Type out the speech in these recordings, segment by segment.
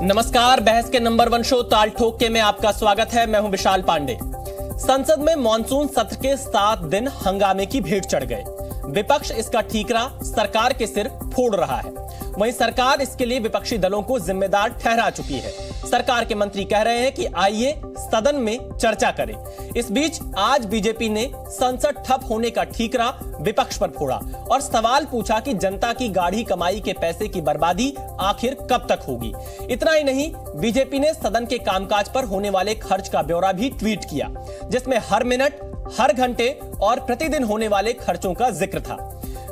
नमस्कार, बहस के नंबर 1 शो ताल ठोक के में आपका स्वागत है। मैं हूं विशाल पांडे। संसद में मॉनसून सत्र के 7 दिन हंगामे की भेंट चढ़ गए। विपक्ष इसका ठीकरा सरकार के सिर फोड़ रहा है। वहीं सरकार इसके लिए विपक्षी दलों को जिम्मेदार ठहरा चुकी है। सरकार के मंत्री कह रहे हैं कि आइए सदन में चर्चा करें। इस बीच आज बीजेपी ने संसद ठप होने का ठीकरा विपक्ष पर फोड़ा और सवाल पूछा कि जनता की गाढ़ी कमाई के पैसे की बर्बादी आखिर कब तक होगी। इतना ही नहीं, बीजेपी ने सदन के कामकाज पर होने वाले खर्च का ब्यौरा भी ट्वीट किया, जिसमें हर मिनट, हर घंटे और प्रतिदिन होने वाले खर्चों का जिक्र था।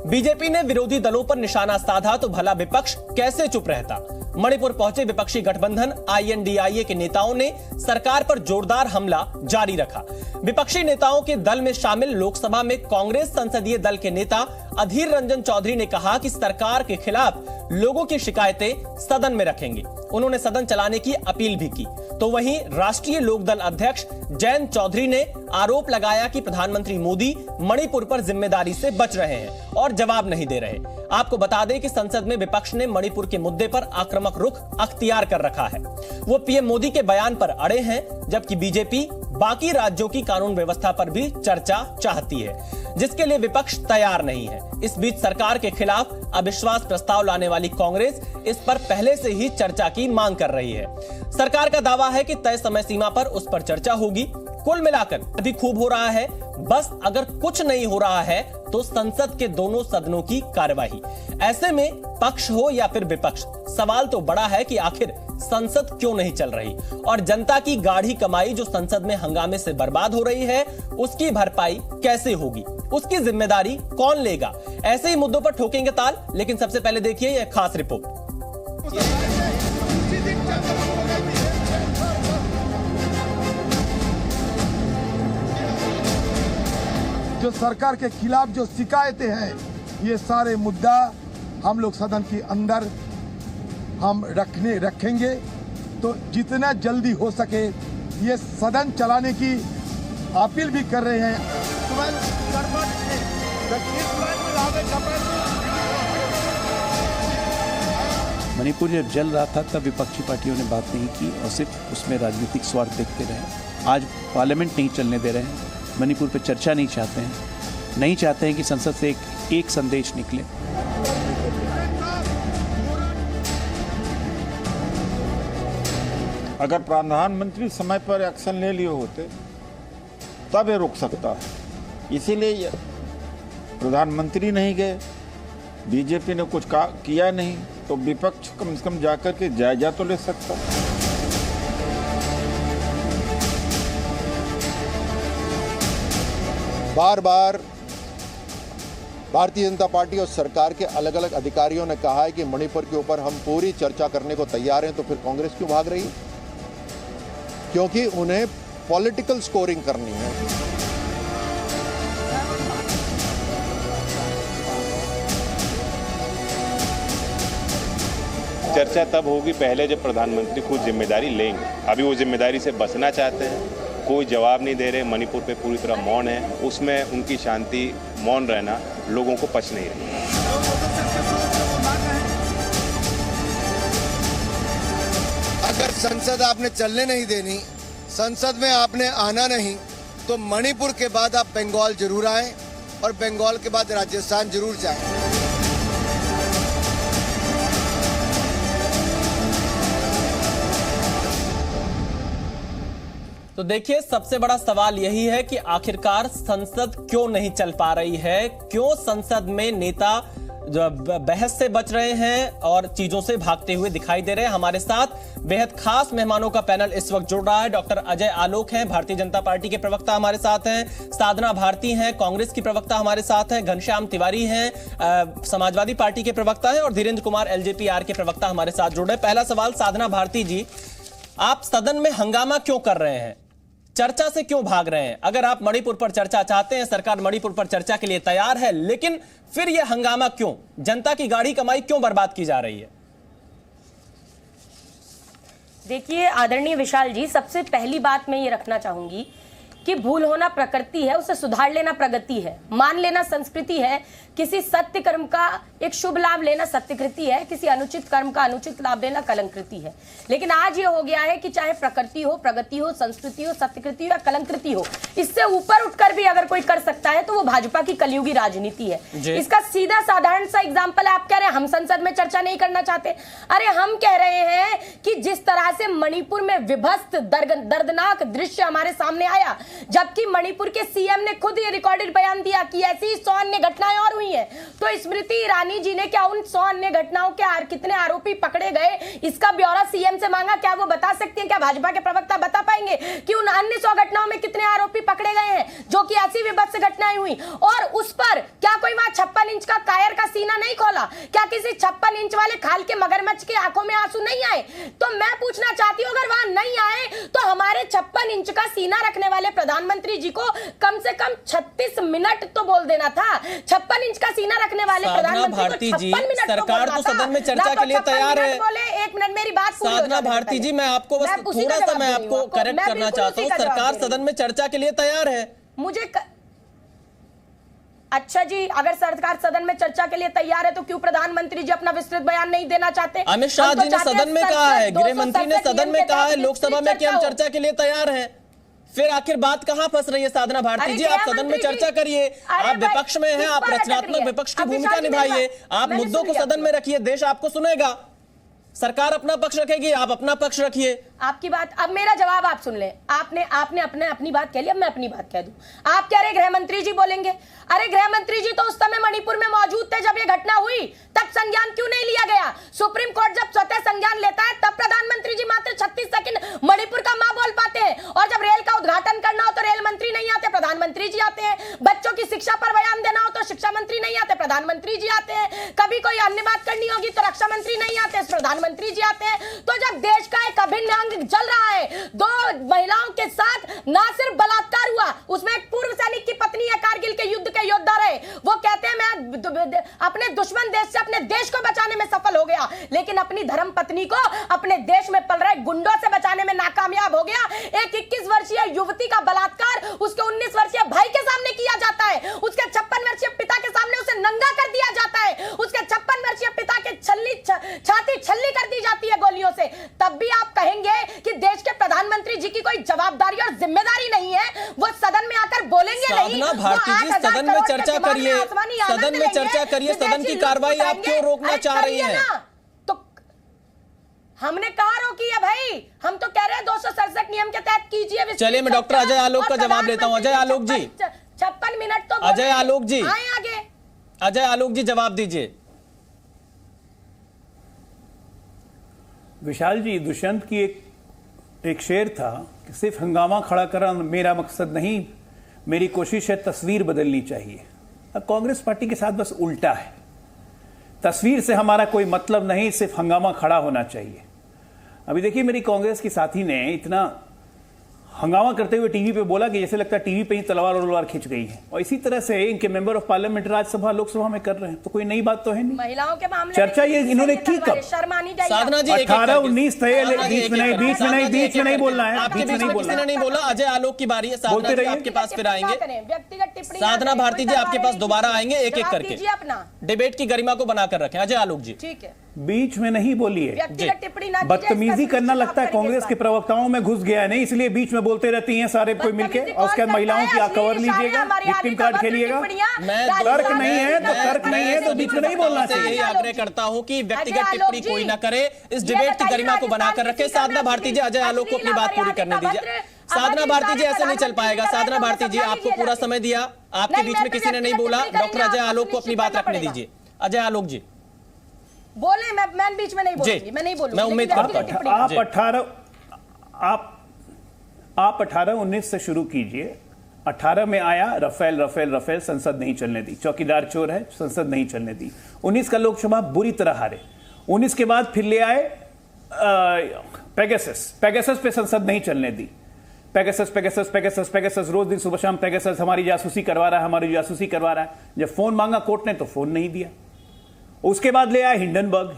बीजेपी ने विरोधी दलों पर निशाना साधा तो भला विपक्ष कैसे चुप रहता। मणिपुर पहुंचे विपक्षी गठबंधन INDIA के नेताओं ने सरकार पर जोरदार हमला जारी रखा। विपक्षी नेताओं के दल में शामिल लोकसभा में कांग्रेस संसदीय दल के नेता अधीर रंजन चौधरी ने कहा कि सरकार के खिलाफ लोगों की शिकायतें सदन में रखेंगे। उन्होंने सदन चलाने की अपील भी की। तो वहीं राष्ट्रीय लोकदल अध्यक्ष जयंत चौधरी ने आरोप लगाया कि प्रधानमंत्री मोदी मणिपुर पर जिम्मेदारी से बच रहे हैं और जवाब नहीं दे रहे। आपको बता दें कि संसद में विपक्ष ने मणिपुर के मुद्दे पर आक्रामक रुख अख्तियार कर रखा है। वो पीएम मोदी के बयान पर अड़े हैं, जबकि बीजेपी बाकी राज्यों की कानून व्यवस्था पर भी चर्चा चाहती है, जिसके लिए विपक्ष तैयार नहीं है। इस बीच सरकार के खिलाफ अविश्वास प्रस्ताव लाने वाली कांग्रेस इस पर पहले से ही चर्चा की मांग कर रही है। सरकार का दावा है कि तय समय सीमा पर उस पर चर्चा होगी। कुल मिलाकर अभी खूब हो रहा है, बस अगर कुछ नहीं हो रहा है तो संसद के दोनों सदनों की कार्यवाही। ऐसे में पक्ष हो या फिर विपक्ष, सवाल तो बड़ा है कि आखिर संसद क्यों नहीं चल रही और जनता की गाढ़ी कमाई जो संसद में हंगामे से बर्बाद हो रही है, उसकी भरपाई कैसे होगी, उसकी जिम्मेदारी कौन लेगा। ऐसे ही मुद्दों पर ठोकेंगे ताल, लेकिन सबसे पहले देखिए यह खास रिपोर्ट। जो सरकार के खिलाफ जो शिकायतें हैं, ये सारे मुद्दा हम लोग सदन के अंदर हम रखेंगे। तो जितना जल्दी हो सके ये सदन चलाने की अपील भी कर रहे हैं। मणिपुर जब जल रहा था तब विपक्षी पार्टियों ने बात नहीं की और सिर्फ उसमें राजनीतिक स्वार्थ देखते रहे। आज पार्लियामेंट नहीं चलने दे रहे हैं, मणिपुर पर चर्चा नहीं चाहते हैं कि संसद से एक संदेश निकले। अगर प्रधानमंत्री समय पर एक्शन ले लिए होते तब ये रुक सकता है। इसीलिए प्रधानमंत्री नहीं गए, बीजेपी ने कुछ किया नहीं, तो विपक्ष कम से कम जाकर के जायजा तो ले सकता। बार बार भारतीय जनता पार्टी और सरकार के अलग अलग अधिकारियों ने कहा है कि मणिपुर के ऊपर हम पूरी चर्चा करने को तैयार हैं, तो फिर कांग्रेस क्यों भाग रही है? क्योंकि उन्हें पॉलिटिकल स्कोरिंग करनी है। चर्चा तब होगी पहले जब प्रधानमंत्री खुद जिम्मेदारी लेंगे। अभी वो जिम्मेदारी से बचना चाहते हैं, कोई जवाब नहीं दे रहे, मणिपुर पे पूरी तरह मौन है। उसमें उनकी शांति, मौन रहना लोगों को पच नहीं रही। अगर संसद आपने चलने नहीं देनी, संसद में आपने आना नहीं, तो मणिपुर के बाद आप बंगाल जरूर आए और बंगाल के बाद राजस्थान जरूर जाएं। तो देखिए, सबसे बड़ा सवाल यही है कि आखिरकार संसद क्यों नहीं चल पा रही है, क्यों संसद में नेता जो बहस से बच रहे हैं और चीजों से भागते हुए दिखाई दे रहे हैं। हमारे साथ बेहद खास मेहमानों का पैनल इस वक्त जुड़ रहा है। डॉक्टर अजय आलोक हैं, भारतीय जनता पार्टी के प्रवक्ता हमारे साथ हैं। साधना भारती हैं, कांग्रेस की प्रवक्ता हमारे साथ हैं। घनश्याम तिवारी हैं, समाजवादी पार्टी के प्रवक्ता हैं। और धीरेन्द्र कुमार LJP-R के प्रवक्ता हमारे साथ जुड़ रहे हैं। पहला सवाल, साधना भारती जी, आप सदन में हंगामा क्यों कर रहे हैं, चर्चा से क्यों भाग रहे हैं? अगर आप मणिपुर पर चर्चा चाहते हैं, सरकार मणिपुर पर चर्चा के लिए तैयार है, लेकिन फिर यह हंगामा क्यों? जनता की गाढ़ी कमाई क्यों बर्बाद की जा रही है? देखिए आदरणीय विशाल जी, सबसे पहली बात मैं ये रखना चाहूंगी कि भूल होना प्रकृति है, उसे सुधार लेना प्रगति है, मान लेना संस्कृति है, किसी सत्य कर्म का एक शुभ लाभ लेना सत्यकृति है, किसी अनुचित कर्म का अनुचित लाभ लेना कलंकृति है। लेकिन आज ये हो गया है कि चाहे प्रकृति हो, प्रगति हो, संस्कृति हो, सत्यकृति हो या कलंकृति हो, इससे ऊपर उठकर भी अगर कोई कर सकता है तो वो भाजपा की कलयुगी राजनीति है। इसका सीधा साधारण सा एग्जाम्पल है, आप कह रहे हैं हम संसद में चर्चा नहीं करना चाहते। अरे हम कह रहे हैं कि जिस तरह से मणिपुर में विभत्स दर्दनाक दृश्य हमारे सामने आया, जबकि मणिपुर के सीएम ने खुद ये रिकॉर्डेड बयान दिया कि ऐसी 100 अन्य घटनाएं और हुई हैं, तो स्मृति ईरानी जी ने क्या उन 100 अन्य घटनाओं के कितने आरोपी पकड़े गए इसका ब्यौरा सीएम से मांगा? क्या वो बता सकते हैं? क्या भाजपा के प्रवक्ता बता पाएंगे कि उन अन्य 100 घटनाओं में कितने आरोपी पकड़े गए हैं जो कि ऐसी विभत्स घटनाएं हुई? और उस पर क्या कोई वहां 56 इंच का कायर का सीना नहीं खोला? क्या किसी 56 इंच वाले खाल के मगरमच्छ के आंखों में आंसू नहीं आए? तो मैं पूछना चाहती हूं, अगर वहां नहीं आए तो हमारे 56 इंच का सीना रखने वाले प्रधानमंत्री जी को कम से कम 36 मिनट तो बोल देना था। 56 इंच का सीना रखने वाले प्रधानमंत्री को 56 मिनट सरकार तो सदन में चर्चा के लिए तैयार है। एक मिनट मेरी बात साधना भारती जी, मैं आपको बस थोड़ा सा मैं आपको करेक्ट करना चाहता हूँ, सरकार सदन में चर्चा के लिए तैयार है। मुझे अच्छा जी, अगर सरकार सदन में चर्चा के लिए तैयार है तो क्यों प्रधानमंत्री जी अपना विस्तृत बयान नहीं देना चाहते? अमित शाह जी ने सदन में कहा है, गृह मंत्री ने सदन में कहा है लोकसभा में कि हम चर्चा के लिए तैयार हैं। फिर आखिर बात कहां फंस रही है साधना भारती जी? आप सदन में चर्चा करिए, आप विपक्ष में हैं, आप रचनात्मक विपक्ष की भूमिका निभाइए, आप मुद्दों को सदन में रखिए, देश आपको सुनेगा। सरकार अपना पक्ष रखेगी, आप अपना पक्ष रखिए। आपकी बात, अब मेरा जवाब आप सुन ले। आपने अपनी बात कह ली, अब मैं अपनी बात कह दूं। आप कह रहे गृह मंत्री जी बोलेंगे। अरे गृह मंत्री जी तो उस समय मणिपुर में मौजूद थे जब ये घटना हुई, तब संज्ञान क्यों नहीं लिया गया? सुप्रीम कोर्ट जब स्वतः संज्ञान लेता है तब प्रधानमंत्री जी मात्र 36 सेकंड मणिपुर का मां बोल पाते हैं, और जब रेल का उद्घाटन करना हो तो रेल मंत्री नहीं आते, प्रधानमंत्री जी आते हैं। बच्चों की शिक्षा पर बयान देना हो तो शिक्षा मंत्री नहीं आते, प्रधानमंत्री जी आते हैं। कभी कोई अन्य बात करनी होगी तो रक्षा मंत्री नहीं आते, प्रधानमंत्री जी आते हैं। तो जब देश का एक अभिन्न अंग जल रहा है, 2 महिलाओं के साथ ना सिर्फ बलात्कार हुआ, उसमें एक पूर्व सैनिक की पत्नी है, कारगिल के युद्ध के योद्धा रहे, वो कहते हैं मैं अपने दुश्मन देश से अपने देश को बचाने में सफल हो गया, लेकिन अपनी धर्म पत्नी को अपने देश में पल रहे गुंडों से बचाने में नाकामयाब हो गया। एक 21 वर्षीय युवती का बलात्कार उसके 19 वर्षीय भाई के सामने किया जाता है, उसके 56 वर्षीय पिता के सामने उसे नंगा कर दिया जाता है, उसके 56 वर्षीय पिता के छाती छल्ली कर दी जाती है गोलियों से। तब भी आप कहेंगे कि देश के प्रधानमंत्री जी की कोई जवाबदारी और जिम्मेदारी नहीं है, वो सदन में आकर बोलेंगे नहीं। साधना भारती जी, सदन में चर्चा करिए, सदन में चर्चा करिए, सदन की कार्रवाई आप क्यों रोकना चाह रही हैं? तो हमने कहा रोकी है भाई, हम तो कह रहे हैं 267 नियम के तहत कीजिए। चलिए मैं डॉक्टर अजय आलोक का जवाब लेता हूं। अजय आलोक जी, 56 मिनट तो अजय आलोक जी आए आगे। अजय आलोक जी जवाब दीजिए। विशाल जी, दुष्यंत की एक शेर था कि सिर्फ हंगामा खड़ा करना मेरा मकसद नहीं, मेरी कोशिश है तस्वीर बदलनी चाहिए। अब कांग्रेस पार्टी के साथ बस उल्टा है, तस्वीर से हमारा कोई मतलब नहीं, सिर्फ हंगामा खड़ा होना चाहिए। अभी देखिए, मेरी कांग्रेस की साथी ने इतना हंगामा करते हुए टीवी पे बोला कि जैसे लगता है टीवी पे ही तलवार खिंच गई है, और इसी तरह से इनके member of parliament Rajya Sabha Lok Sabha में कर रहे हैं, तो कोई नई बात तो है नहीं। महिलाओं के मामले चर्चा ये इन्होंने की कब? साधना जी 18-19 थे, बीच में नहीं बोलना है, आपके बीच में किसी ने नहीं बोला। अजय आलोक की बारी है, साधना जी आपके पास फिर आएंगे। व्यक्तिगत टिप्पणी साधना भारती जी आपके पास दोबारा आएंगे एक एक करके, डिबेट की गरिमा को बनाकर रखें। अजय आलोक जी ठीक है, बीच में नहीं बोलिए, बदतमीजी करना लगता है कांग्रेस के प्रवक्ताओं में घुस गया है, नहीं इसलिए बीच में बोलते रहती हैं सारे कोई मिलके, और उसके बाद महिलाओं की कवर लीजिएगा, विक्टिम कार्ड खेलिएगा। तर्क नहीं है तो तर्क नहीं है तो बीच में नहीं बोलना चाहिए। यही आग्रह करता हूं कि व्यक्तिगत टिप्पणी कोई ना करे, इस डिबेट की गरिमा को बनाकर रखे। साधना भारती जी, अजय आलोक को अपनी बात पूरी करने दीजिए। साधना भारती जी, ऐसे नहीं चल पाएगा। साधना भारती जी, आपको पूरा समय दिया, आपके बीच में किसी ने नहीं बोला। डॉक्टर अजय आलोक को अपनी बात रखने दीजिए। अजय आलोक जी बोले, मैं बीच में नहीं बोलूंगी, मैं नहीं बोलूंगी। मैं उम्मीद करता हूं आप 18-19 से शुरू कीजिए। 18 में आया रफेल संसद नहीं चलने दी, चौकीदार चोर है संसद नहीं चलने दी। 19 का लोकसभा बुरी तरह हारे। 19 के बाद फिर ले आए पेगासस पे संसद नहीं चलने दी। पेगासस रोज दिन सुबह शाम पेगासस हमारी जासूसी करवा रहा है। जब फोन मांगा कोर्ट ने तो फोन नहीं दिया। उसके बाद ले आया हिंडनबर्ग,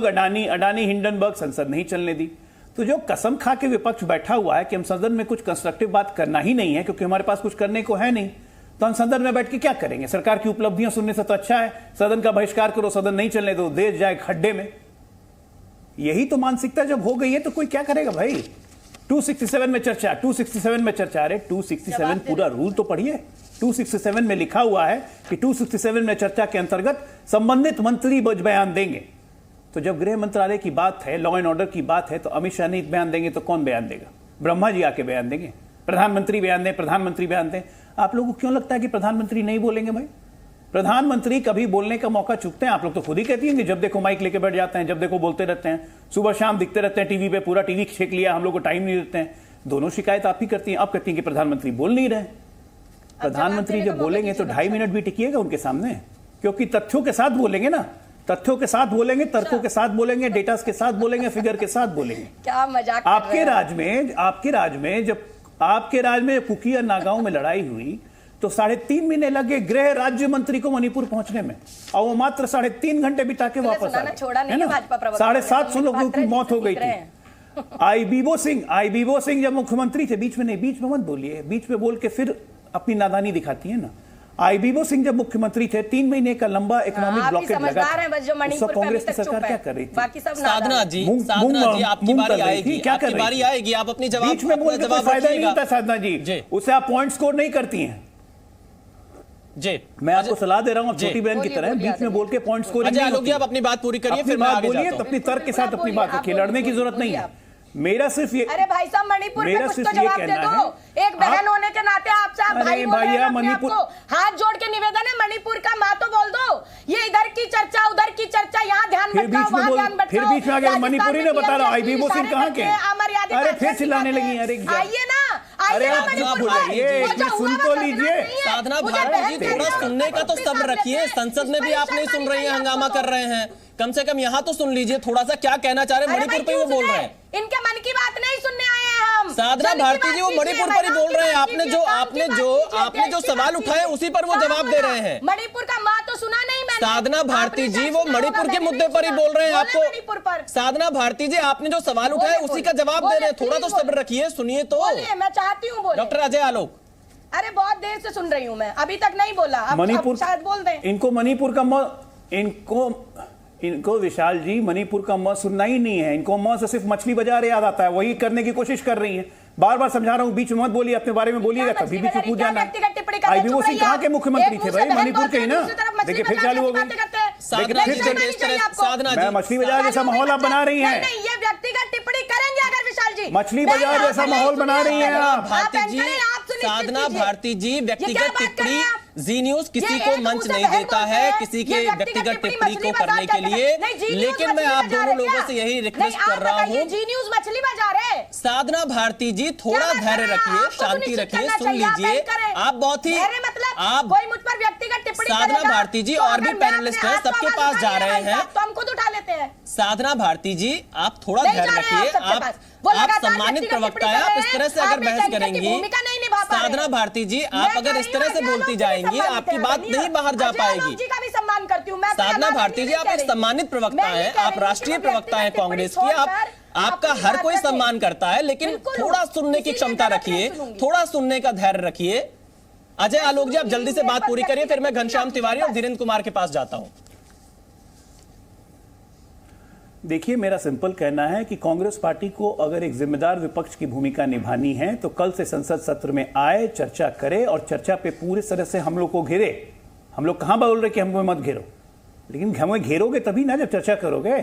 अडानी हिंडनबर्ग संसद नहीं चलने दी। तो जो कसम खा के विपक्ष बैठा हुआ है कि हम सदन में कुछ कंस्ट्रक्टिव बात करना ही नहीं है क्योंकि हमारे पास कुछ करने को है नहीं, तो हम सदन में बैठ के क्या करेंगे? सरकार की उपलब्धियां सुनने से तो अच्छा है सदन का बहिष्कार करो, सदन नहीं चलने दो, देश जाए खड्डे में। यही तो मानसिकता जब हो गई है तो कोई क्या करेगा भाई? 267 में चर्चा, 267 में चर्चा। अरे 267 पूरा रूल तो पढ़िए। 267 में लिखा हुआ है कि 267 में चर्चा के अंतर्गत संबंधित मंत्री बयान देंगे। तो जब गृह मंत्रालय की बात है, लॉ एंड ऑर्डर की बात है, तो अमित शाह नहीं बयान देंगे तो कौन बयान देगा? ब्रह्मा जी आके बयान देंगे, प्रधानमंत्री बयान दें, प्रधानमंत्री बयान दें। आप लोगों को क्यों लगता है कि प्रधानमंत्री नहीं बोलेंगे? भाई प्रधानमंत्री कभी बोलने का मौका चूकते हैं? आप लोग तो खुद ही कहती हैं कि जब देखो माइक लेके बैठ जाते हैं, जब देखो बोलते रहते हैं, सुबह शाम दिखते रहते हैं टीवी पे, पूरा टीवी छेक लिया, हम लोग को टाइम नहीं देते हैं। दोनों शिकायत आप ही करती हैं। आप कहती हैं कि प्रधानमंत्री बोल नहीं रहे। प्रधानमंत्री जब बोलेंगे तो 2.5 मिनट भी टिकिएगा उनके सामने, क्योंकि तथ्यों के साथ बोलेंगे ना, तथ्यों के साथ बोलेंगे, तर्कों के साथ बोलेंगे, डेटा के साथ बोलेंगे, फिगर के साथ बोलेंगे। क्या मजाक कर आपके राज में जब आपके राज में कुकी और नागांव में लड़ाई हुई तो 3.5 महीने लगे गृह राज्य मंत्री को मणिपुर पहुंचने में, और वो मात्र 3.5 घंटे बिता के वापस आ गए। 750 लोगों की मौत हो गई थी। आईबीबो सिंह जब मुख्यमंत्री थे, बीच में मत बोलिए, बीच में बोल के फिर अपनी नादानी दिखाती है ना। आईबीबो सिंह जब मुख्यमंत्री थे, 3 महीने का लंबा इकोनॉमिक ब्लॉकेट लगा था। कांग्रेस की सरकार क्या कर रही थी? बाकी सब साधना जी आपकी बारी आएगी, क्या कर रही आएगी, आप अपनी जवाब बीच में बोल के कोई फायदा नहीं होता साधना जी, उससे आप पॉइंट स्कोर नहीं करती हैं जी। मैं आपको सलाह दे रहा हूं, छोटी बहन की तरह बीच में बोल के पॉइंट स्कोरिंग नहीं होती। आप अपनी बात पूरी करिए, फिर बात बोलिए, अपनी तर्क के साथ अपनी बात रखिए, लड़ने की जरूरत नहीं है। मेरा सिर्फ ये, अरे भाई साहब मणिपुर में कुछ तो जवाब दे दो। एक बहन होने के नाते आपसे आप भाई बोल रहे हैं, मणिपुर हाथ जोड़ के निवेदन है, मणिपुर का माँ तो बोल दो। ये इधर की चर्चा उधर की चर्चा, यहाँ ध्यान भटकाओ वहाँ ध्यान भटकाओ। फिर बीच में आ गया मणिपुरी ने बता रहा आईबीबो सिंह कहाँ के? अरे फिर चिल्लाने लगी। अरे आइए ना, अरे आप सुन तो लीजिए। साधना भारती जी थोड़ा सुनने का तो सब्र रखिए, संसद में भी आप नहीं सुन रही हैं, हंगामा कर रहे हैं, कम से कम यहाँ तो सुन लीजिए थोड़ा सा क्या कहना चाह रहे हैं। मणिपुर पे वो बोल रहे हैं, इनके मन की बात नहीं सुनने आए हैं हम। साधना भारती जी वो मणिपुर पर ही बोल रहे हैं। आपने जो सवाल उठाए उसी पर वो जवाब दे रहे हैं। मणिपुर का माँ तो सुना नहीं मैंने। साधना भारती जी वो मणिपुर के मुद्दे पर ही बोल रहे हैं आपको। साधना भारती जी आपने जो सवाल उठाए उसी का जवाब दे रहे हैं, थोड़ा तो सब्र रखिए, सुनिए तो। मैं चाहती हूँ डॉक्टर अजय आलोक। अरे बहुत देर से सुन रही हूँ मैं, अभी तक नहीं बोला, मणिपुर शायद बोल दें। इनको मणिपुर का इनको विशाल जी मणिपुर का म सुनना ही नहीं है। इनको म से सिर्फ मछली बाजार याद आता है, वही करने की कोशिश कर रही है। बार बार समझा रहा हूँ, बीच में मत बोलिए, अपने बारे में बोलिएगा तभी बीच में पूछ जाना। आईबीबो सिंह कहाँ के मुख्यमंत्री थे भाई? मणिपुर के ही ना। देखिए फिर चालू हो गई। मैं मछली बाजार जैसा माहौल आप बना रही हैं। ये व्यक्तिगत टिप्पणी करेंगे अगर विशाल जी मछली बाजार जैसा माहौल बना रही हैं आप। साधना भारती जी व्यक्तिगत टिप्पणी जी न्यूज किसी को मंच नहीं देता है किसी के व्यक्तिगत टिप्पणी को करने के लिए, लेकिन मैं आप दोनों लोगों से यही रिक्वेस्ट कर रहा हूँ, जी न्यूज मछली बाजार है। साधना भारती जी थोड़ा धैर्य रखिए, शांति रखिए, सुन लीजिए। आप बहुत ही कोई मुझ पर व्यक्तिगत टिप्पणी साधना भारती जी और भी पैनलिस्ट हैं, सबके पास जा रहे हैं तो हम खुद उठा लेते हैं। साधना भारती जी आप थोड़ा धैर्य रखिए, आप सम्मानित प्रवक्ता है, आप इस तरह से अगर बहस करेंगी, साधना भारती जी आप अगर इस तरह से बोलती जाएंगी आपकी बात नहीं बाहर जा पाएगी। सम्मान करती हूँ साधना भारती जी, आप एक सम्मानित प्रवक्ता हैं, आप राष्ट्रीय प्रवक्ता हैं कांग्रेस की, आपका हर कोई सम्मान करता है, लेकिन थोड़ा सुनने की क्षमता रखिए, थोड़ा सुनने का धैर्य रखिए। अजय आलोक जी आप जल्दी से बात पूरी करिए, फिर मैं घनश्याम तिवारी और धीरेन्द्र कुमार के पास जाता हूं। देखिए मेरा सिंपल कहना है कि कांग्रेस पार्टी को अगर एक जिम्मेदार विपक्ष की भूमिका निभानी है तो कल से संसद सत्र में आए, चर्चा करे और चर्चा पे पूरी तरह से हम लोग को घेरे। हम लोग कहां बोल रहे कि हमें मत घेरो, लेकिन हमें घेरोगे तभी ना जब चर्चा करोगे।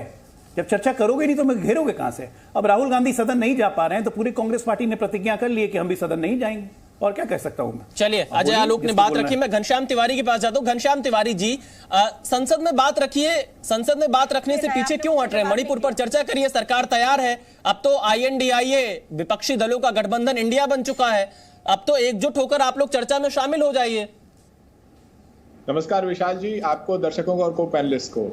जब चर्चा करोगे नहीं तो मैं घेरोगे कहां से? अब राहुल गांधी सदन नहीं जा पा रहे हैं तो पूरी कांग्रेस पार्टी ने प्रतिज्ञा कर ली है कि हम भी सदन नहीं जाएंगे, और क्या कह सकता हूं मैं। चलिए अजय आलोक ने बात रखी, मैं घनश्याम तिवारी के पास जाता हूं। घनश्याम तिवारी जी संसद में बात रखिए, संसद में बात रखने से पीछे क्यों हट रहे हैं? मणिपुर पर चर्चा करिए, सरकार तैयार है। अब तो INDIA विपक्षी दलों का गठबंधन इंडिया बन चुका है, अब तो एकजुट होकर आप लोग चर्चा में शामिल हो जाइए। नमस्कार विशाल जी, आपको, दर्शकों को और को पैनलिस्ट को।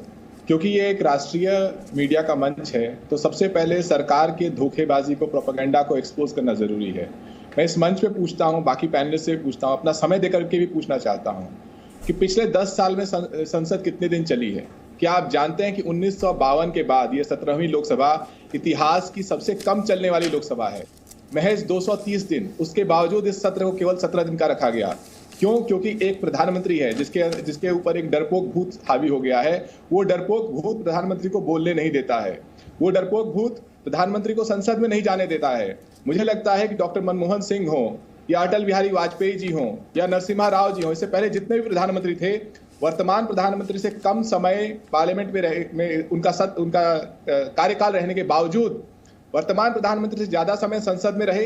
क्योंकि ये एक राष्ट्रीय मीडिया का मंच है तो सबसे पहले सरकार के धोखेबाजी को, प्रोपेगेंडा को एक्सपोज करना जरूरी है। मैं इस मंच पे पूछता हूं, बाकी पैनलिस्ट से पूछता हूं, अपना समय देकर के भी पूछना चाहता हूं कि पिछले 10 साल में संसद कितने दिन चली है? क्या आप जानते हैं कि 1952 के बाद ये 17वीं लोकसभा इतिहास की सबसे कम चलने वाली लोकसभा है, महज 230 दिन। उसके बावजूद इस सत्र को केवल 17 दिन का रखा गया। क्यों? क्योंकि एक प्रधानमंत्री है जिसके ऊपर एक डरपोक भूत हावी हो गया है। वो डरपोक भूत प्रधानमंत्री को बोलने नहीं देता है। वो डरपोक भूत प्रधानमंत्री को संसद में नहीं जाने देता है। मुझे लगता है कि डॉक्टर मनमोहन सिंह हो या अटल बिहारी वाजपेयी जी हो या नरसिम्हा राव जी हो, इससे पहले जितने भी प्रधानमंत्री थे, वर्तमान प्रधानमंत्री से कम समय पार्लियामेंट में उनका कार्यकाल रहने के बावजूद वर्तमान प्रधानमंत्री से ज्यादा समय संसद में रहे,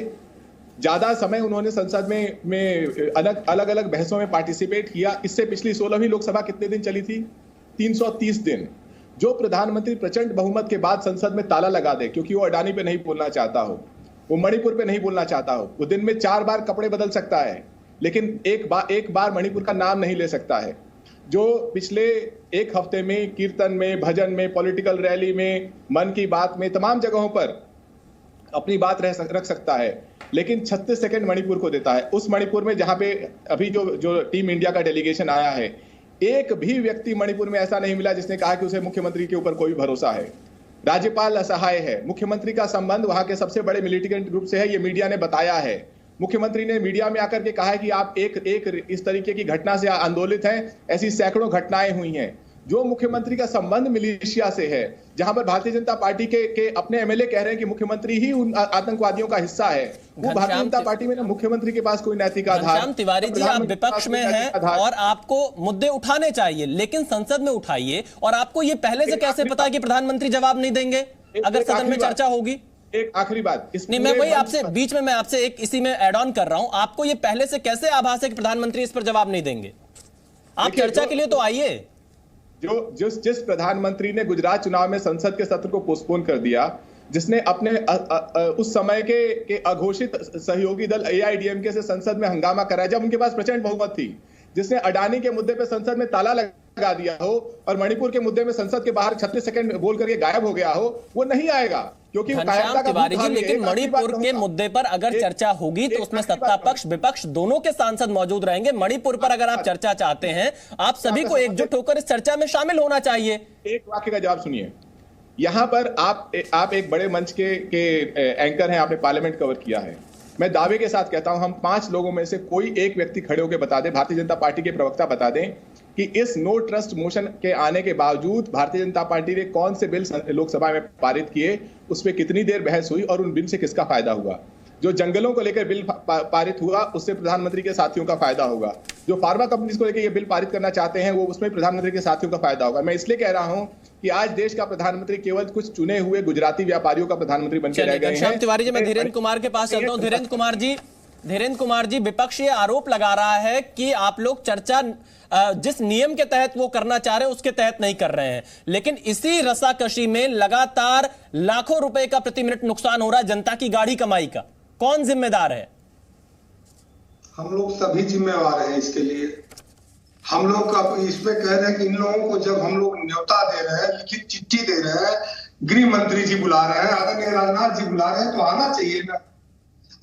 ज्यादा समय उन्होंने संसद में अलग अलग बहसों में पार्टिसिपेट किया। इससे पिछली 16वीं लोकसभा कितने दिन चली थी? 330 दिन। जो प्रधानमंत्री प्रचंड बहुमत के बाद संसद में ताला लगा दे क्योंकि वो अडानी पे नहीं बोलना चाहता हो, वो मणिपुर पे नहीं बोलना चाहता हो, वो दिन में 4 बार कपड़े बदल सकता है लेकिन एक बार मणिपुर का नाम नहीं ले सकता है। जो पिछले एक हफ्ते में कीर्तन में, भजन में, पॉलिटिकल रैली में, मन की बात में, तमाम जगहों पर अपनी बात रख सकता है, लेकिन 36 सेकंड मणिपुर को देता है। उस मणिपुर में जहां पे अभी जो टीम इंडिया का डेलीगेशन आया है, एक भी व्यक्ति मणिपुर में ऐसा नहीं मिला जिसने कहा कि उसे मुख्यमंत्री के ऊपर कोई भरोसा है। राज्यपाल असहाय है। मुख्यमंत्री का संबंध वहां के सबसे बड़े मिलिटेंट ग्रुप से है, ये मीडिया ने बताया है। मुख्यमंत्री ने मीडिया में आकर के कहा है कि आप एक इस तरीके की घटना से आंदोलित हैं। ऐसी सैकड़ों घटनाएं हुई हैं। जो मुख्यमंत्री का संबंध मिलिशिया से है, जहां पर भारतीय जनता पार्टी के अपने एमएलए कह रहे हैं कि मुख्यमंत्री ही उन आतंकवादियों का हिस्सा है, वो भारतीय जनता पार्टी में ना मुख्यमंत्री के पास कोई नैतिक आधार। घनश्याम तिवारी जी, आप विपक्ष में हैं और आपको मुद्दे उठाने चाहिए, लेकिन संसद में उठाइए। और आपको ये पहले से कैसे पता है कि प्रधानमंत्री जवाब नहीं देंगे अगर सदन में चर्चा होगी? एक आखिरी बात, नहीं, मैं वही आपसे बीच में आपसे एक इसी में ऐड ऑन कर रहा हूं। आपको ये पहले से कैसे आभास है कि प्रधानमंत्री इस पर जवाब नहीं देंगे? आप चर्चा के लिए तो आइए। जिस प्रधानमंत्री ने गुजरात चुनाव में संसद के सत्र को पोस्टपोन कर दिया, जिसने अपने उस समय के अघोषित सहयोगी दल एआईडीएमके से संसद में हंगामा कराया जब उनके पास प्रचंड बहुमत थी, जिसने अडानी के मुद्दे पे संसद में ताला लगा दिया हो और मणिपुर के मुद्दे में संसद के बाहर 36 सेकंड बोल करके गायब हो गया हो, वो नहीं आएगा क्योंकि तिवारी जी, लेकिन मणिपुर के मुद्दे पर अगर चर्चा होगी तो उसमें सत्ता पक्ष विपक्ष दोनों के सांसद मौजूद रहेंगे। मणिपुर पर अगर आप चर्चा चाहते हैं, आप सभी को एकजुट होकर इस चर्चा में शामिल होना चाहिए। एक वाक्य का जवाब सुनिए। यहां पर आप एक बड़े मंच के एंकर हैं, आपने पार्लियामेंट कवर किया है। मैं दावे के साथ कहता हूं, हम 5 लोगों में से कोई एक व्यक्ति खड़े होकर बता दें, भारतीय जनता पार्टी के प्रवक्ता बता दें कि इस नो ट्रस्ट मोशन के आने के बावजूद भारतीय जनता पार्टी ने कौन से बिल लोकसभा में पारित किए, उस पर कितनी देर बहस हुई और उन बिल से किसका फायदा हुआ। जो जंगलों को लेकर बिल पारित हुआ, उससे प्रधानमंत्री के साथियों का फायदा होगा। जो फार्मा कंपनीज को लेकर ये बिल पारित करना चाहते हैं, वो उसमें प्रधानमंत्री के साथियों का फायदा होगा। मैं इसलिए कह रहा हूं कि आज देश का प्रधानमंत्री केवल कुछ चुने हुए गुजराती व्यापारियों का प्रधानमंत्री बनकर रह गए हैं। तिवारी जी, मैं धीरेन्द्र कुमार के पास चलता हूं। धीरेन्द्र कुमार जी, विपक्ष ये आरोप लगा रहा है कि आप लोग चर्चा जिस नियम के तहत वो करना चाह रहे हैं उसके तहत नहीं कर रहे हैं, लेकिन इसी रसाकशी में लगातार लाखों रुपए का प्रति मिनट नुकसान हो रहा है जनता की गाढ़ी कमाई का। कौन जिम्मेदार है? हम लोग सभी जिम्मेवार हैं इसके लिए। हम लोग इसमें कह रहे हैं कि इन लोगों को जब हम लोग न्योता दे रहे हैं, लिखित चिट्ठी दे रहे हैं, गृह मंत्री जी बुला रहे हैं, आदरणीय राजनाथ जी बुला रहे हैं, तो आना चाहिए ना।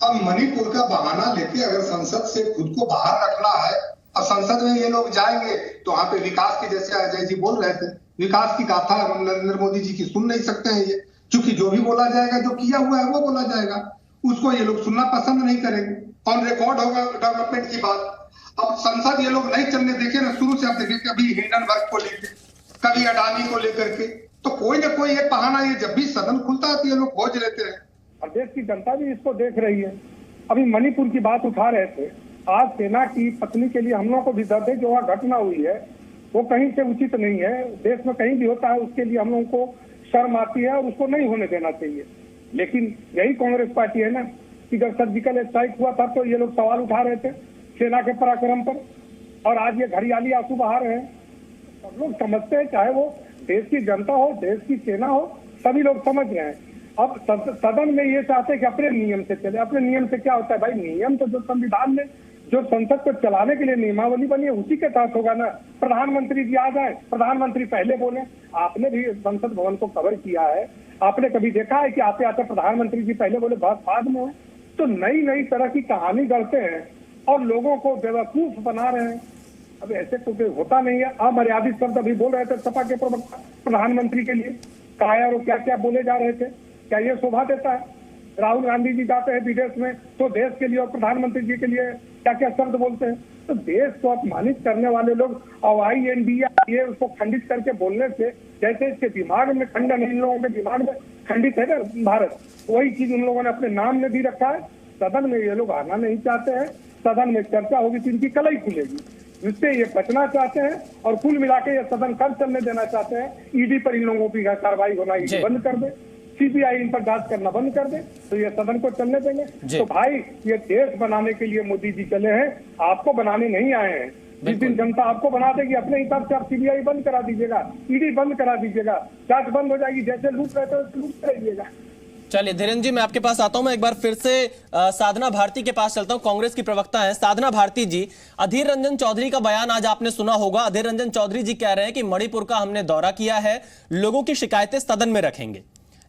अब मणिपुर का बहाना लेके अगर संसद से खुद को बाहर रखना है और संसद में ये लोग जाएंगे तो वहां पे विकास की, जैसे अजय जी बोल रहे थे, विकास की गाथा नरेंद्र मोदी जी की सुन नहीं सकते हैं ये, क्योंकि जो भी बोला जाएगा, जो किया हुआ है वो बोला जाएगा, उसको ये लोग सुनना पसंद नहीं करेंगे। ऑन रिकॉर्ड होगा डेवलपमेंट की बात। अब संसद ये लोग नहीं चलने देखे ना, शुरू से आप देखें, कभी हिंडनबर्ग को लेकर, कभी अडानी को लेकर के, तो कोई ना कोई एक बहाना ये जब भी सदन खुलता है तो ये लोग खोज लेते हैं। और देश की जनता भी इसको देख रही है। अभी मणिपुर की बात उठा रहे थे, आज सेना की पत्नी के लिए हम लोगों को भी दर्द है। जो वहाँ घटना हुई है वो कहीं से उचित नहीं है। देश में कहीं भी होता है उसके लिए हम लोगों को शर्म आती है और उसको नहीं होने देना चाहिए। लेकिन यही कांग्रेस पार्टी है ना कि जब सर्जिकल स्ट्राइक हुआ था तो ये लोग सवाल उठा रहे थे सेना के पराक्रम पर, और आज ये घड़ियाली आंसू बहा रहे हैं। सब लोग समझते हैं, चाहे वो देश की जनता हो, देश की सेना हो, सभी लोग समझ रहे हैं। अब सदन में ये चाहते हैं कि अपने नियम से चले। अपने नियम से क्या होता है भाई? नियम तो जो संविधान में, जो संसद को चलाने के लिए नियमावली बनी है उसी के तहत होगा ना। प्रधानमंत्री जी आ जाए, प्रधानमंत्री पहले बोले। आपने भी संसद भवन को कवर किया है, आपने कभी देखा है कि आते आते प्रधानमंत्री जी पहले बोले बहुत बाद में? तो नई नई तरह की कहानी गढ़ते हैं और लोगों को बेवकूफ बना रहे हैं। अब ऐसे तो होता नहीं है। अमर्यादित शब्द अभी बोल रहे थे सपा के प्रवक्ता प्रधानमंत्री के लिए, काया और क्या क्या बोले जा रहे थे। क्या ये शोभा देता है? राहुल गांधी जी जाते हैं विदेश में तो देश के लिए और प्रधानमंत्री जी के लिए क्या क्या शब्द बोलते हैं। तो देश को अपमानित करने वाले लोग IND ये उसको खंडित करके बोलने से, जैसे इसके दिमाग में खंडन, इन लोगों के दिमाग में खंडित है ना भारत, वही चीज उन लोगों ने अपने नाम में भी रखा है। सदन में ये लोग आना नहीं चाहते हैं, सदन में चर्चा होगी तो इनकी कलई खुलेगी, जिससे ये बचना चाहते हैं और कुल मिला के ये सदन कब चलने देना चाहते हैं। ईडी पर इन लोगों की कार्रवाई होना ईडी बंद कर दे, CBI इन पर जांच करना बंद कर दे, तो ये सदन को चलने देंगे। तो भाई ये देश बनाने के लिए मोदी जी चले हैं, आपको बनाने नहीं आए हैं। जिस दिन जनता आपको बना देगी अपने हिसाब से आप CBI बंद करा दीजिएगा, ईडी बंद करा दीजिएगा, जांच बंद हो जाएगी। जैसे लूट रहे थे लूट रहिएगा। चलिए धीरेन्द्र जी, मैं आपके पास आता हूं। मैं एक बार फिर से साधना भारती के पास चलता हूं, कांग्रेस की प्रवक्ता हैं। साधना भारती जी, अधीर रंजन चौधरी का बयान आज आपने सुना होगा। अधीर रंजन चौधरी जी कह रहे हैं कि मणिपुर का हमने दौरा किया है, लोगों की शिकायतें सदन में रखेंगे।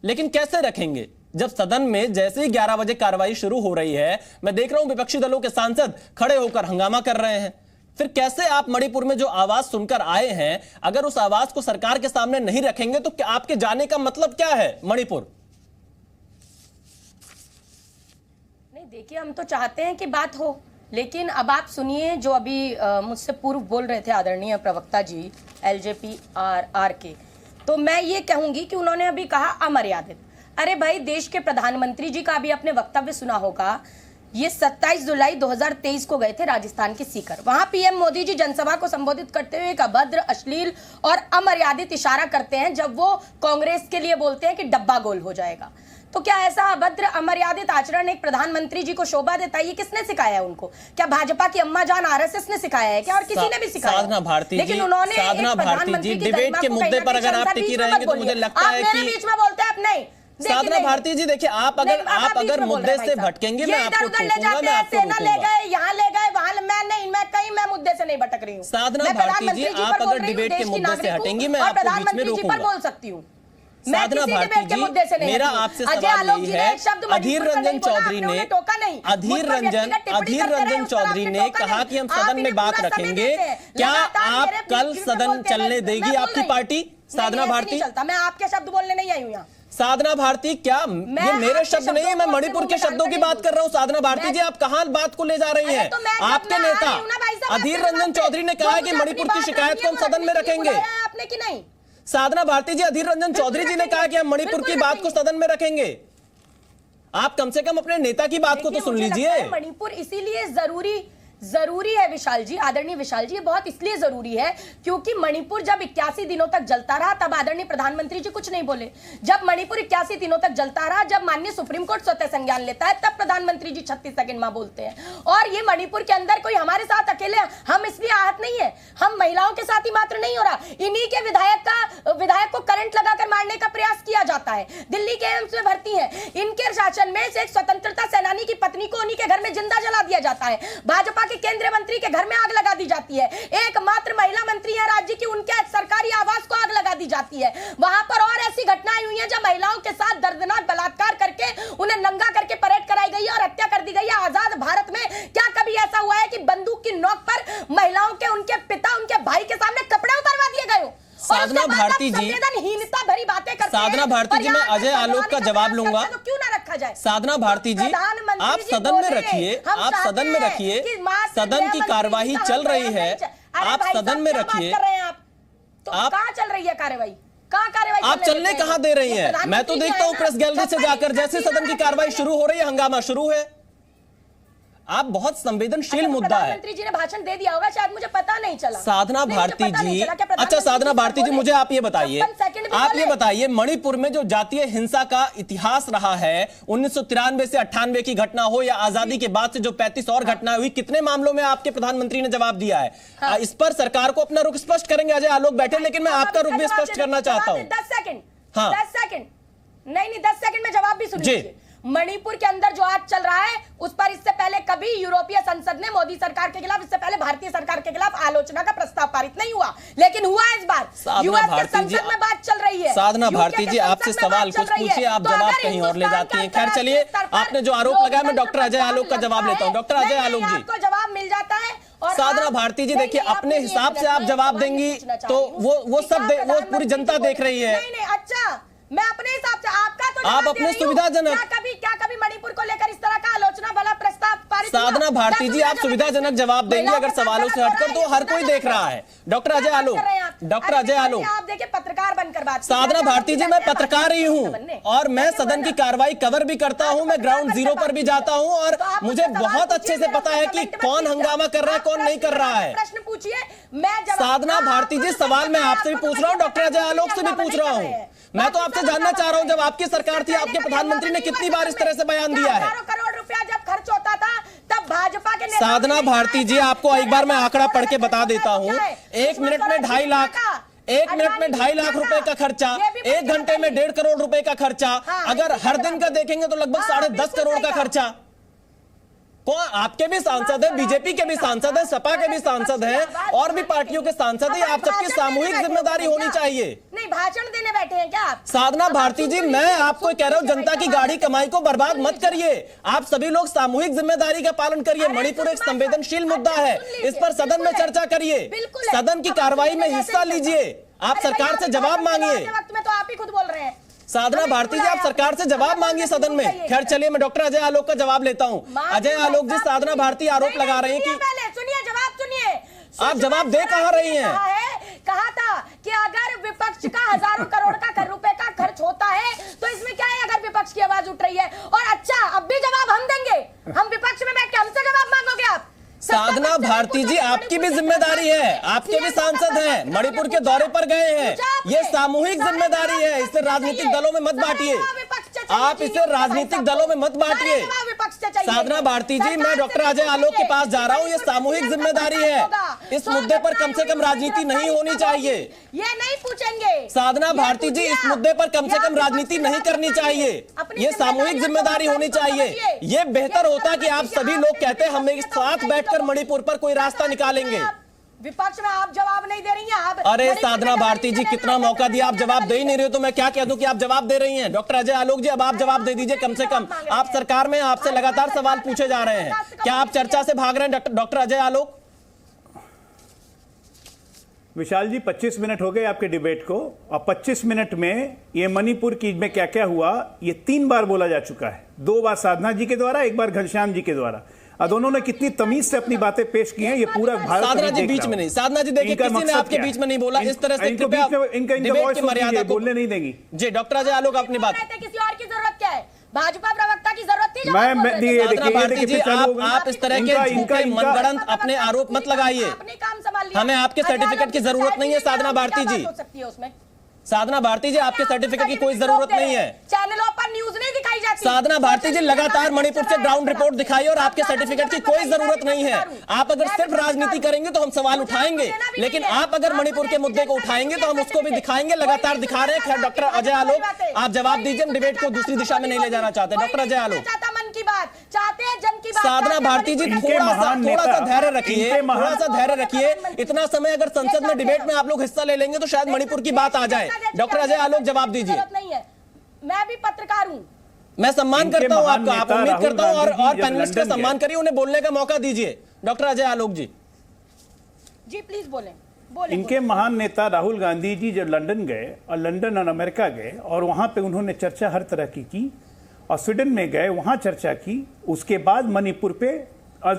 लेकिन कैसे रखेंगे जब सदन में जैसे ही 11 बजे कार्रवाई शुरू हो रही है, मैं देख रहा हूं विपक्षी दलों के सांसद खड़े होकर हंगामा कर रहे हैं। फिर कैसे आप मणिपुर में जो आवाज सुनकर आए हैं, अगर उस आवाज को सरकार के सामने नहीं रखेंगे तो आपके जाने का मतलब क्या है मणिपुर? देखिए, हम तो चाहते हैं कि बात हो, लेकिन अब आप सुनिए जो अभी मुझसे पूर्व बोल रहे थे आदरणीय प्रवक्ता जी LJP RR के, तो मैं ये कहूंगी कि उन्होंने अभी कहा अमर्यादित। अरे भाई, देश के प्रधानमंत्री जी का भी अपने वक्तव्य सुना होगा। ये 27 जुलाई 2023 को गए थे राजस्थान के सीकर। वहां PM मोदी जी जनसभा को संबोधित करते हुए एक अभद्र, अश्लील और अमर्यादित इशारा करते हैं जब वो कांग्रेस के लिए बोलते हैं कि डब्बा गोल हो जाएगा। तो क्या ऐसा अभद्र, अमर्यादित आचरण एक प्रधानमंत्री जी को शोभा देता है? ये किसने सिखाया है उनको? क्या भाजपा की अम्मा जान RSS ने सिखाया है क्या, और किसी ने भी सिखाया? साधना भारती जी, लेकिन उन्होंने साधना भारती जी, डिबेट के मुद्दे पर अगर आप टिकी रहेंगे तो मुझे लगता है कि बीच में बोलते हैं आप नहीं। साधना भारती जी, देखिए आप अगर मुद्दे से भटकेंगे मैं आपको टोकूंगा, मैं आपको रोकूंगा। ले गए, यहाँ ले गए, वहां मैं मुद्दे से नहीं भटक रही हूँ। साधना भारती जी, आप अगर डिबेट के मुद्दे से हटेंगी मैं आपको बीच में रोकूंगा। बोल सकती हूँ साधना भारती जी, मेरा आपसे सवाल यही है, अधीर रंजन चौधरी ने कहा कि हम सदन में बात रखेंगे, क्या आप कल सदन चलने देगी आपकी पार्टी? साधना भारती, मैं आपके शब्द बोलने नहीं आई हूँ यहाँ। साधना भारती, क्या ये मेरे शब्द नहीं है, मैं मणिपुर के शब्दों की बात कर रहा हूँ। साधना भारती जी, आप कहां बात को ले जा रही हैं? आपके नेता अधीर रंजन चौधरी ने कहा कि मणिपुर की शिकायत को हम सदन में रखेंगे। आपने कि नहीं? साधना भारती जी, अधीर रंजन चौधरी जी ने कहा कि हम मणिपुर की बात को सदन में रखेंगे। आप कम से कम अपने नेता की बात को तो सुन लीजिए। मणिपुर इसीलिए जरूरी है विशाल जी, आदरणीय विशाल जी, ये बहुत इसलिए जरूरी है क्योंकि मणिपुर जब 81 दिनों तक जलता रहा तब आदरणीय प्रधानमंत्री जी कुछ नहीं बोले। जब मणिपुर 81 दिनों तक जलता रहा, जब माननीय सुप्रीम कोर्ट स्वतः संज्ञान लेता है, तब प्रधानमंत्री जी 36 सेकंड में बोलते हैं। और ये मणिपुर के अंदर कोई हमारे साथ अकेले हम इसलिए आहत नहीं है, हम महिलाओं के साथ ही मात्र नहीं हो रहा, इन्हीं के विधायक को करंट लगाकर मारने का प्रयास किया जाता है। दिल्ली के एम्स में भर्ती है, इनके शासन में से एक स्वतंत्रता सेनानी की पत्नी को उन्हीं के घर में जिंदा जला दिया जाता है। भाजपा के केंद्रीय मंत्री के घर में आग लगा दी जाती है। एकमात्र महिला मंत्री है राज्य की, उनके सरकारी आवास को आग लगा दी जाती है। वहां पर और ऐसी घटनाएं हुई हैं जब महिलाओं के साथ दर्दनाक बलात्कार करके उन्हें नंगा करके परेड कराई गई है और हत्या कर दी गई है। आजाद भारत में क्या कभी ऐसा हुआ है कि बंदूक की नोक पर महिलाओं के, उनके पिता, उनके भाई के सामने कपड़े उतरवा दिए गए? साधना भारती जी, संवेदनहीनता भरी बातें करते हैं। साधना भारती जी, मैं अजय आलोक का जवाब लूंगा। तो क्यों ना रखा जाए? साधना भारती जी, आप सदन में रखिए, आप सदन में रखिए, सदन की कार्यवाही चल रही है, आप सदन में रखिए। आप कहाँ चल रही है कार्यवाही? कहाँ कार्यवाही? आप चलने कहाँ दे रही हैं? मैं तो देखता हूँ प्रेस गैलरी से जाकर, जैसे सदन की कार्यवाही शुरू हो रही है हंगामा शुरू है। आप बहुत संवेदनशील मुद्दा है। प्रधानमंत्री जी ने भाषण दे दिया होगा, शायद मुझे पता नहीं चला। साधना भारती जी, अच्छा साधना भारती जी, मुझे आप ये बताइए, मणिपुर में जो जातीय हिंसा का इतिहास रहा है, 1993 से 98 की घटना हो या आजादी के बाद से जो 35 और घटनाएं हुई, कितने मामलों में आपके प्रधानमंत्री ने जवाब दिया है? हाँ। इस पर सरकार को अपना रुख स्पष्ट करेंगे, अजय आलोक बैठे, लेकिन मैं आपका रुख भी स्पष्ट करना चाहता हूँ। 10 सेकंड, हाँ 10 सेकंड, नहीं 10 सेकंड में जवाब भी सुनिए। मणिपुर के अंदर जो आज चल रहा है उस पर इससे पहले कभी यूरोपीय संसद ने मोदी सरकार के खिलाफ, इससे पहले भारतीय सरकार के खिलाफ आलोचना का प्रस्ताव पारित नहीं हुआ, लेकिन हुआ इस बार यूएस के संसद में बात चल रही है। साधना भारती जी, आपसे सवाल कुछ पूछिए, आप जवाब कहीं और ले जाती हैं। खैर चलिए, आपने जो आरोप लगाया, मैं डॉक्टर अजय आलोक का जवाब लेता हूँ। डॉक्टर अजय आलोक जी, आपको जवाब मिल जाता है साधना भारती जी देखिए, अपने हिसाब से आप जवाब देंगी तो वो सब वो पूरी जनता देख रही है। नहीं, अच्छा मैं अपने हिसाब से, आपका तो आप अपने सुविधाजनक, क्या कभी मणिपुर को लेकर इस तरह का आलोचना वाला प्रस्ताव पारित हुआ? साधना भारती जी आप सुविधाजनक जवाब देंगे अगर सवालों से हटकर, तो हर कोई देख रहा है। डॉक्टर अजय आलोक, आप देखिए पत्रकार बनकर बात, साधना भारती जी मैं पत्रकार ही हूँ और मैं सदन की कार्रवाई कवर भी करता हूँ, मैं ग्राउंड जीरो पर भी जाता हूँ और मुझे बहुत अच्छे से पता है कि कौन हंगामा कर रहा है, कौन नहीं कर रहा है। प्रश्न पूछिए, मैं साधना भारती जी सवाल मैं आपसे भी पूछ रहा हूँ, डॉक्टर अजय आलोक से भी पूछ रहा हूँ। मैं तो आपसे जानना चाह रहा हूं, जब आपकी सरकार थी आपके प्रधानमंत्री ने कितनी बार इस तरह से बयान दिया है? करोड़ रुपया जब खर्च होता था तब भाजपा के नेता, साधना भारती जी आपको एक बार मैं आंकड़ा पढ़ के बता देता हूं, 1 मिनट में 2.5 लाख, 1 मिनट में 2.5 लाख रुपए का खर्चा, 1 घंटे में 1.5 करोड़ रुपए का खर्चा, अगर हर दिन का देखेंगे तो लगभग 10.5 करोड़ का खर्चा। कौन, आपके भी सांसद हैं, बीजेपी के भी सांसद हैं, सपा के भी सांसद हैं और भी पार्टियों के सांसद हैं, आप सबकी सामूहिक जिम्मेदारी होनी चाहिए। नहीं, भाषण देने बैठे हैं क्या आप? साधना भारती जी मैं आपको कह रहा हूं, जनता की गाड़ी कमाई को बर्बाद मत करिए, आप सभी लोग सामूहिक जिम्मेदारी का पालन करिए। मणिपुर एक संवेदनशील मुद्दा है, इस पर सदन में चर्चा करिए, सदन की कार्रवाई में हिस्सा लीजिए, आप सरकार से जवाब मांगिए। वक्त में तो आप ही खुद बोल रहे हैं। साधना भारती जी आप सरकार से जवाब मांगिए सदन में। खैर चलिए मैं डॉक्टर अजय आलोक का जवाब लेता हूं। अजय आलोक जी, साधना भारती आरोप लगा रहे हैं कि, सुनिए जवाब सुनिए, आप जवाब दे कहां रही हैं? कहा था कि अगर विपक्ष का हजारों करोड़ का रुपए का खर्च होता है तो इसमें क्या है अगर विपक्ष की आवाज उठ रही है। और अच्छा अब भी जवाब हम देंगे, हम विपक्ष में बैठ के हमसे जवाब मांगोगे आप? साधना भारती जी आपकी भी जिम्मेदारी है, आपके भी सांसद हैं, मणिपुर के दौरे पर गए हैं, ये सामूहिक जिम्मेदारी है, इसे राजनीतिक दलों में मत बांटिए, आप इसे राजनीतिक दलों में मत बांटिए। साधना भारती जी मैं डॉक्टर अजय आलोक के पास जा रहा हूं, ये सामूहिक जिम्मेदारी है, इस मुद्दे पर कम से कम राजनीति नहीं होनी चाहिए। ये नहीं पूछेंगे साधना भारती जी, इस मुद्दे पर कम से कम राजनीति नहीं करनी चाहिए, ये सामूहिक जिम्मेदारी होनी चाहिए। ये बेहतर होता कि आप सभी लोग कहते हम एक साथ बैठकर मणिपुर पर कोई रास्ता निकालेंगे। विपक्ष में आप जवाब नहीं दे रही हैं आप। अरे साधना भारती जी कितना मौका दिया, आप जवाब दे ही नहीं रहे हो तो मैं क्या कह दूं कि आप जवाब दे रही हैं। डॉक्टर अजय आलोक जी अब आप जवाब दे दीजिए कम से कम, आप सरकार में आपसे लगातार सवाल पूछे जा रहे हैं, क्या आप चर्चा से भाग रहे हैं डॉक्टर अजय आलोक? विशाल जी 25 मिनट हो गए आपके डिबेट को और 25 मिनट में ये मणिपुर की में क्या क्या हुआ ये 3 बार बोला जा चुका है, 2 बार साधना जी के द्वारा, 1 बार घनश्याम जी के द्वारा। और दोनों ने कितनी तमीज से अपनी बातें पेश की हैं, ये पूरा भारत साधना जी बीच में नहीं, साधना जी देखिए किसी ने आपके बीच में नहीं बोला इस तरह से, इनका डिबेट की मर्यादा को बोलने नहीं देंगी। जी डॉक्टर अजय आलोक अपनी बात, किसी और की जरूरत क्या है? भाजपा प्रवक्ता की जरूरत थी? आप इस तरह के झूठे मनगढ़ंत अपने आरोप मत लगाइए, हमें आपके सर्टिफिकेट की जरूरत नहीं है। साधना भारती जी, साधना भारती जी आपके सर्टिफिकेट की कोई जरूरत नहीं है, चैनलों पर न्यूज नहीं दिखाई जाती। साधना भारती जी लगातार मणिपुर से ग्राउंड रिपोर्ट दिखाई और आपके सर्टिफिकेट की कोई जरूरत नहीं है। आप अगर सिर्फ राजनीति करेंगे तो हम सवाल उठाएंगे, लेकिन आप अगर मणिपुर के मुद्दे को उठाएंगे तो हम उसको भी दिखाएंगे, लगातार दिखा रहे हैं। खैर डॉक्टर अजय आलोक आप जवाब दीजिए, डिबेट को दूसरी दिशा में नहीं ले जाना चाहते। डॉक्टर अजय आलोक मन की बात चाहते हैं, जन की बात। साधना भारती जी थोड़ा सा धैर्य रखिए, थोड़ा सा धैर्य रखिए, इतना समय अगर संसद में डिबेट में आप लोग हिस्सा ले लेंगे तो शायद मणिपुर की बात आ जाए। डॉक्टर अजय आलोक जवाब दीजिए। मैं भी पत्रकार हूं, मैं सम्मान करता हूं आपका, आप उम्मीद करता हूं और पैनलिस्ट का सम्मान करिए, उन्हें बोलने का मौका दीजिए। डॉक्टर अजय आलोक जी जी प्लीज बोलें। इनके महान नेता राहुल गांधी जी जब लंदन गए और लंदन और अमेरिका गए और वहां पे उन्होंने चर्चा हर तरह की और स्वीडन में गए वहां चर्चा की, उसके बाद मणिपुर पे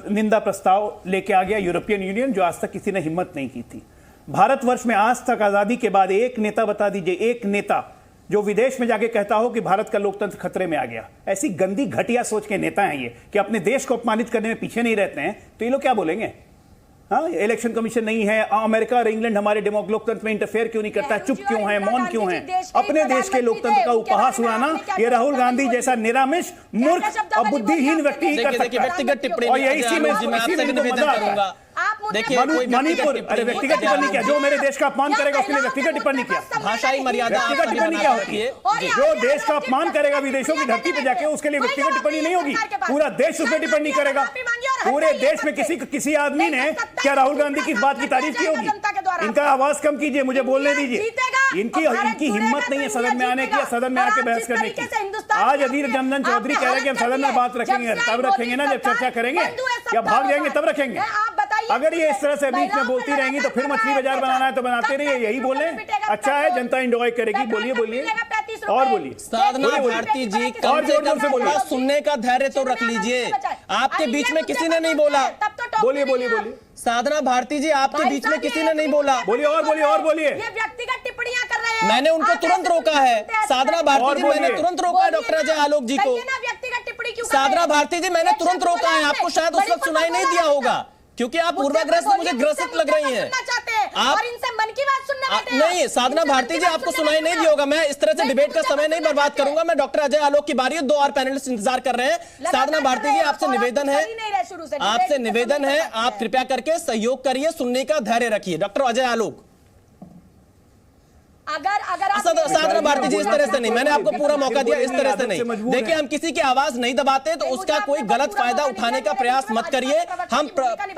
निंदा प्रस्ताव लेके आ गया यूरोपियन यूनियन, जो आज तक किसी ने हिम्मत नहीं की थी। भारतवर्ष में आज तक आजादी के बाद एक नेता बता दीजिए, एक नेता जो विदेश में जाके कहता हो कि भारत का लोकतंत्र खतरे में आ गया। ऐसी गंदी घटिया सोच के नेता हैं ये कि अपने देश को अपमानित करने में पीछे नहीं रहते हैं, तो ये लोग क्या बोलेंगे? हाँ, इलेक्शन कमीशन नहीं है, अमेरिका और इंग्लैंड हमारे डेमोक्रेसी में इंटरफेयर क्यों नहीं करता, चुप क्यों है, मौन क्यों है? अपने देश के लोकतंत्र का उपहास उड़ाना ये राहुल गांधी जैसा निरामिष मूर्ख और बुद्धिहीन व्यक्ति ही कर सकता है। व्यक्तिगत टिप्पणी और यही निवेदन करूंगा। देखिए मणिपुर, अरे व्यक्तिगत टिप्पणी क्या, जो मेरे देश का अपमान करेगा उसके लिए व्यक्तिगत टिप्पणी क्या? भाषाई मर्यादा व्यक्तिगत टिप्पणी क्या होती है? जो देश का अपमान करेगा विदेशों की धरती पे जाके, उसके लिए व्यक्तिगत टिप्पणी नहीं होगी, पूरा देश उस पर टिप्पणी करेगा। पूरे देश में किसी आदमी ने क्या राहुल गांधी की बात की तारीफ की होगी? इनका आवाज कम कीजिए, मुझे बोलने दीजिए। इनकी हिम्मत नहीं है सदन में आने की, सदन में आके बहस करने की। आज अधीर रंजन चौधरी कह रहे हैं कि हम सदन में बात रखेंगे, तब रखेंगे ना जब चर्चा करेंगे, या भाग जाएंगे तब रखेंगे? आप बताइए अगर ये इस तरह से बीच में बोलती रहेंगी तो फिर मछली बाजार बनाना है तो बनाते रहिए, यही बोले। अच्छा है, जनता इंजॉय करेगी। बोलिए बोलिए और बोलिए। साधना भारती जी, कम से कम थोड़ा सुनने का धैर्य तो रख लीजिए। आपके बीच में किसी ने नहीं बोला। बोलिए बोलिए बोलिए। साधना भारती जी, आपके बीच में किसी ने नहीं बोला। बोलिए और बोलिए और बोलिए। ये व्यक्तिगत टिप्पणियां कर रहे हैं। मैंने उनको तुरंत रोका है। साधना भारती जी, मैंने तुरंत रोका है डॉक्टर अजय आलोक जी को। व्यक्तिगत टिप्पणी क्यों? साधना भारती जी, मैंने तुरंत रोका है। आपको शायद उस वक्त सुनाई नहीं दिया होगा क्योंकि आप पूर्वाग्रह से मुझे ग्रसित लग रही हैं। आप इनसे मन की बात सुनने नहीं, साधना भारती जी, आपको सुनाई नहीं दिया होगा। मैं इस तरह से डिबेट का समय नहीं बर्बाद करूंगा। मैं डॉक्टर अजय आलोक की बारी है, 2 और पैनलिस्ट इंतजार कर रहे हैं। साधना भारती जी, आपसे निवेदन है, आप कृपया करके सहयोग करिए, सुनने का धैर्य रखिए। डॉक्टर अजय आलोक। अगर साधना भारती जी, इस तरह से नहीं, मैंने आपको पूरा मौका दिया, इस तरह से नहीं। देखिए, हम किसी की आवाज नहीं दबाते तो उसका कोई गलत फायदा उठाने का प्रयास मत करिए। हम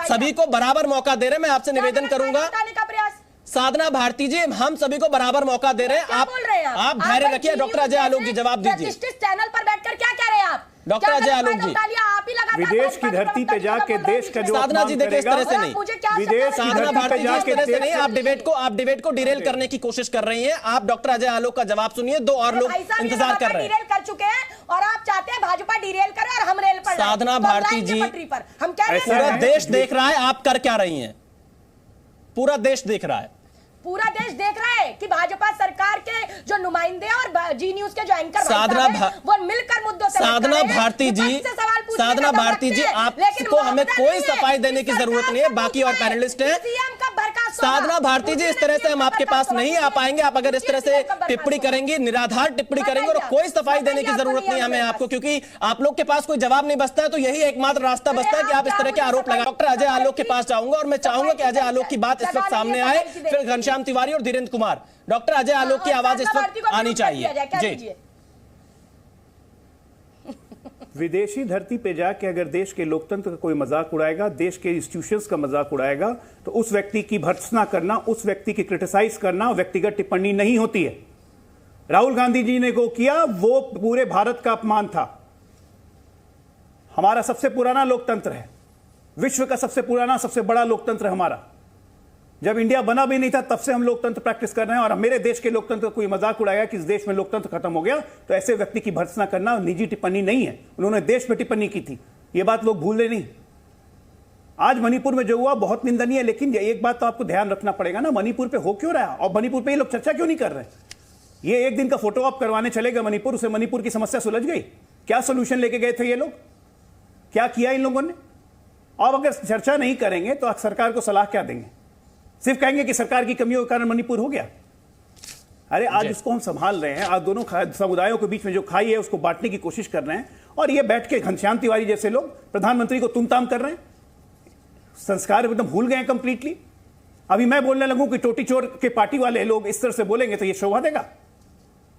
सभी को बराबर मौका दे रहे हैं। मैं आपसे निवेदन करूंगा साधना भारती जी, हम सभी को बराबर मौका दे रहे हैं। आप धैर्य रखिए। डॉक्टर अजय आलोक जी, जवाब दीजिए। चैनल पर बैठकर क्या कह रहे हैं आप? डॉक्टर अजय आलोक जी, विदेश की धरती पे जाके देश का जो साधना जी, देखिए, इस तरह से नहीं। विदेश साधना भारती जी, इस तरह से नहीं। आप डिबेट को डिरेल करने की कोशिश कर रही हैं। आप डॉक्टर अजय आलोक का जवाब सुनिए। 2 और लोग इंतजार कर रहे हैं। कर चुके हैं और आप चाहते हैं भाजपा डिरेल करे और हम रेल पर। साधना भारती जी, हम क्या पूरा देश देख रहा है आप कर क्या रही हैं। पूरा देश देख रहा है। पूरा देश देख रहा है कि भाजपा सरकार के जो नुमाइंदे और जी न्यूज के जो एंकर वो मिलकर मुद्दों से साधना भारती जी, आपको हमें कोई सफाई देने की जरूरत नहीं है। बाकी और पैनलिस्ट हैं। साधना भारती जी, इस तरह से हम आपके पास नहीं आ पाएंगे। आप अगर इस तरह से टिप्पणी करेंगे, निराधार टिप्पणी करेंगे और कोई सफाई देने की जरूरत नहीं हमें आपको, क्योंकि आप लोग के पास कोई जवाब नहीं बचता है। तो यही एकमात्र रास्ता बचता है कि आप इस तरह के आरोप लगाएं। डॉक्टर अजय आलोक के पास जाऊंगा और मैं चाहूंगा कि अजय आलोक की बात इस वक्त सामने आए, फिर घनश्याम तिवारी और धीरेन्द्र कुमार। डॉक्टर अजय आलोक की आवाज इस वक्त आनी चाहिए जी। विदेशी धरती पे जाके अगर देश के लोकतंत्र का कोई मजाक उड़ाएगा, देश के इंस्टीट्यूशंस का मजाक उड़ाएगा, तो उस व्यक्ति की भर्त्सना करना, उस व्यक्ति की क्रिटिसाइज करना व्यक्तिगत टिप्पणी नहीं होती है। राहुल गांधी जी ने जो किया वो पूरे भारत का अपमान था। हमारा सबसे पुराना लोकतंत्र है, विश्व का सबसे पुराना, सबसे बड़ा लोकतंत्र हमारा। जब इंडिया बना भी नहीं था तब से हम लोकतंत्र प्रैक्टिस कर रहे हैं। और मेरे देश के लोकतंत्र का कोई मजाक उड़ाएगा कि इस देश में लोकतंत्र खत्म हो गया, तो ऐसे व्यक्ति की भर्त्सना करना निजी टिप्पणी नहीं है। उन्होंने देश में टिप्पणी की थी, यह बात लोग भूल नहीं। आज मणिपुर में जो हुआ बहुत निंदनीय है, लेकिन एक बात तो आपको ध्यान रखना पड़ेगा ना, मणिपुर पे हो क्यों रहा है और मणिपुर पे ये लोग चर्चा क्यों नहीं कर रहे? ये एक दिन का फोटो ऑप करवाने चले गए मणिपुर, उसे मणिपुर की समस्या सुलझ गई? क्या सोल्यूशन लेके गए थे ये लोग? क्या किया इन लोगों ने? और अगर चर्चा नहीं करेंगे तो सरकार को सलाह क्या देंगे? सिर्फ कहेंगे कि सरकार की कमियों के कारण मणिपुर हो गया। अरे आज उसको हम संभाल रहे हैं। आज दोनों समुदायों के बीच में जो खाई है उसको बांटने की कोशिश कर रहे हैं, और ये बैठ के घनश्याम तिवारी जैसे लोग प्रधानमंत्री को तुमताम कर रहे हैं। संस्कार एकदम भूल गए कंप्लीटली। अभी मैं बोलने लगूं कि टोटी चोर के पार्टी वाले लोग इस तरह से बोलेंगे तो ये शोभा देगा?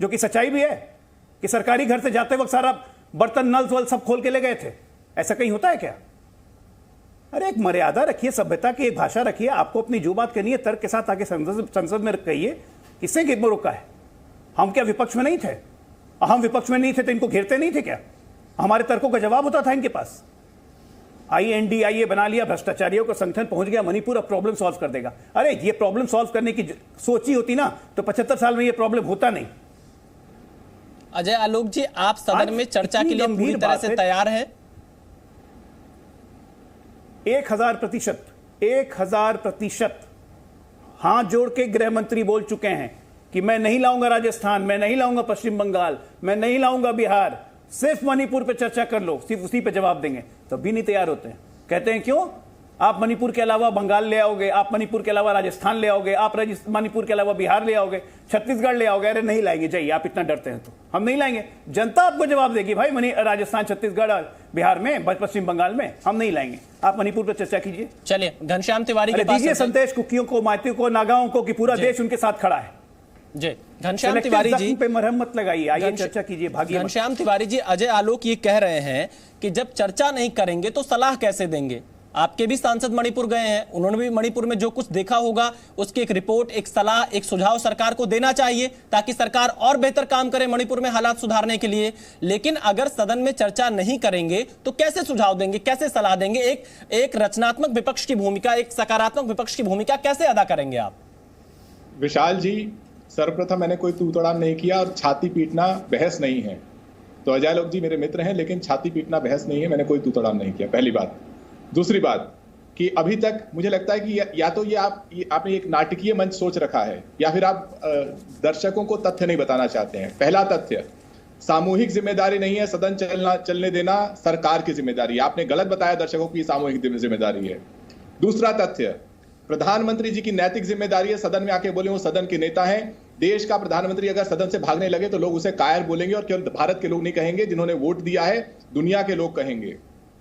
जो कि सच्चाई भी है कि सरकारी घर से जाते वक्त सारा बर्तन नल वल सब खोल के ले गए थे। ऐसा कहीं होता है क्या? अरे एक मर्यादा रखिए, सभ्यता की एक भाषा रखिए। आपको अपनी जो बात करनी है तर्क के साथ आके संसद में कहिए। किसने कितना रोका है? हम क्या विपक्ष में नहीं थे? हम विपक्ष में नहीं थे तो इनको घेरते नहीं थे क्या? हमारे तर्कों का जवाब होता था इनके पास। INDIA बना लिया, भ्रष्टाचारियों का संगठन पहुंच गया मणिपुर, अब प्रॉब्लम सॉल्व कर देगा। अरे ये प्रॉब्लम सॉल्व करने की सोची होती ना तो 75 साल में ये प्रॉब्लम होता नहीं। अजय आलोक जी, आप सदन में चर्चा के लिए पूरी तरह से तैयार हैं? 1000% हाथ जोड़ के गृह मंत्री बोल चुके हैं कि मैं नहीं लाऊंगा राजस्थान, मैं नहीं लाऊंगा पश्चिम बंगाल, मैं नहीं लाऊंगा बिहार, सिर्फ मणिपुर पे चर्चा कर लो, सिर्फ उसी पे जवाब देंगे। तो भी नहीं तैयार होते हैं। कहते हैं क्यों? आप मणिपुर के अलावा बंगाल ले आओगे, आप मणिपुर के अलावा राजस्थान ले आओगे, आप मणिपुर के अलावा बिहार ले आओगे, छत्तीसगढ़ ले आओगे। अरे नहीं लाएंगे, जाइए, आप इतना डरते हैं तो हम नहीं लाएंगे। जनता आपको जवाब देगी भाई, राजस्थान, छत्तीसगढ़, बिहार में, पश्चिम बंगाल में हम नहीं लाएंगे। आप मणिपुर पर चर्चा कीजिए। चलिए घनश्याम तिवारी के पास दीजिए संदेश कुकियों को, माइतियों को, नागाओं को कि पूरा देश उनके साथ खड़ा है। जी घनश्याम तिवारी जी पे मरहम मत लगाइए, आइए चर्चा कीजिए, भागिए। घनश्याम तिवारी जी, अजय आलोक ये कह रहे हैं कि जब चर्चा नहीं करेंगे तो सलाह कैसे देंगे? आपके भी सांसद मणिपुर गए हैं, उन्होंने भी मणिपुर में जो कुछ देखा होगा उसकी एक रिपोर्ट, एक सलाह, एक सुझाव सरकार को देना चाहिए ताकि सरकार और बेहतर काम करे मणिपुर में हालात सुधारने के लिए। लेकिन अगर सदन में चर्चा नहीं करेंगे तो कैसे सुझाव देंगे, कैसे सलाह देंगे? एक रचनात्मक विपक्ष की भूमिका, एक सकारात्मक विपक्ष की भूमिका कैसे अदा करेंगे आप? विशाल जी, सर्वप्रथम मैंने कोई तू तड़ाम नहीं किया और छाती पीटना बहस नहीं है। तो अजय लोक जी मेरे मित्र हैं, लेकिन छाती पीटना बहस नहीं है, मैंने कोई तू तड़ाम नहीं किया, पहली बात। दूसरी बात कि अभी तक मुझे लगता है कि या तो ये आपने एक नाटकीय मंच सोच रखा है या फिर आप दर्शकों को तथ्य नहीं बताना चाहते हैं। पहला तथ्य, सामूहिक जिम्मेदारी नहीं है, सदन चलने देना सरकार की जिम्मेदारी है। आपने गलत बताया दर्शकों की सामूहिक जिम्मेदारी है। दूसरा तथ्य, प्रधानमंत्री जी की नैतिक जिम्मेदारी है सदन में आके बोले, वो सदन के नेता हैं। देश का प्रधानमंत्री अगर सदन से भागने लगे तो लोग उसे कायर बोलेंगे, और केवल भारत के लोग नहीं कहेंगे, जिन्होंने वोट दिया है दुनिया के लोग कहेंगे।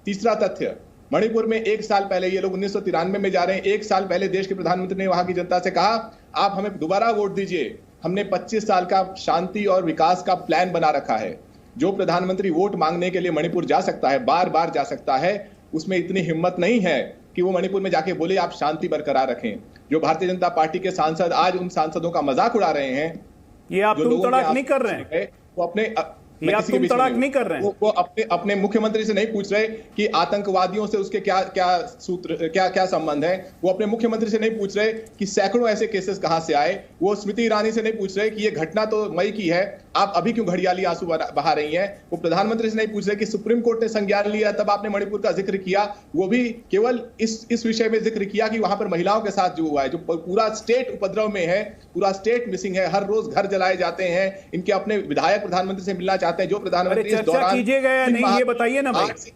तीसरा तथ्य, मणिपुर में 1 साल पहले, ये लोग 1993 में जा रहे हैं, 1 साल पहले देश के प्रधानमंत्री ने वहां की जनता से कहा आप हमें दोबारा वोट दीजिए, हमने 25 साल का शांति और विकास का प्लान बना रखा है। जो प्रधानमंत्री वोट मांगने के लिए मणिपुर जा सकता है, बार बार जा सकता है, उसमें इतनी हिम्मत नहीं है कि वो मणिपुर में जाके बोले आप शांति बरकरार रखें। जो भारतीय जनता पार्टी के सांसद आज उन सांसदों का मजाक उड़ा रहे हैं, ये आप तुम तड़ाक नहीं कर रहे हैं, वो अपने तुम तड़ाक नहीं कर रहे हैं, वो अपने मुख्यमंत्री से नहीं पूछ रहे कि आतंकवादियों से उसके क्या संबंध है। वो अपने मुख्यमंत्री से नहीं पूछ रहे कि सैकड़ों ऐसे केसेस कहां से आए। वो स्मृति ईरानी से नहीं पूछ रहे कि ये घटना तो मई की है, आप अभी क्यों घड़ियाली आंसू बहा रही हैं। वो प्रधानमंत्री से नहीं पूछ रहे कि सुप्रीम कोर्ट ने संज्ञान लिया तब आपने मणिपुर का जिक्र किया, वो भी केवल इस विषय में जिक्र किया कि वहां पर महिलाओं के साथ जो हुआ है, जो पूरा स्टेट उपद्रव में है, पूरा स्टेट मिसिंग है, हर रोज घर जलाए जाते हैं। इनके अपने विधायक प्रधानमंत्री से मिलना चाहते हैं, जो प्रधानमंत्री इस दौरान कीजिएगा या नहीं ये बताइए ना भाई।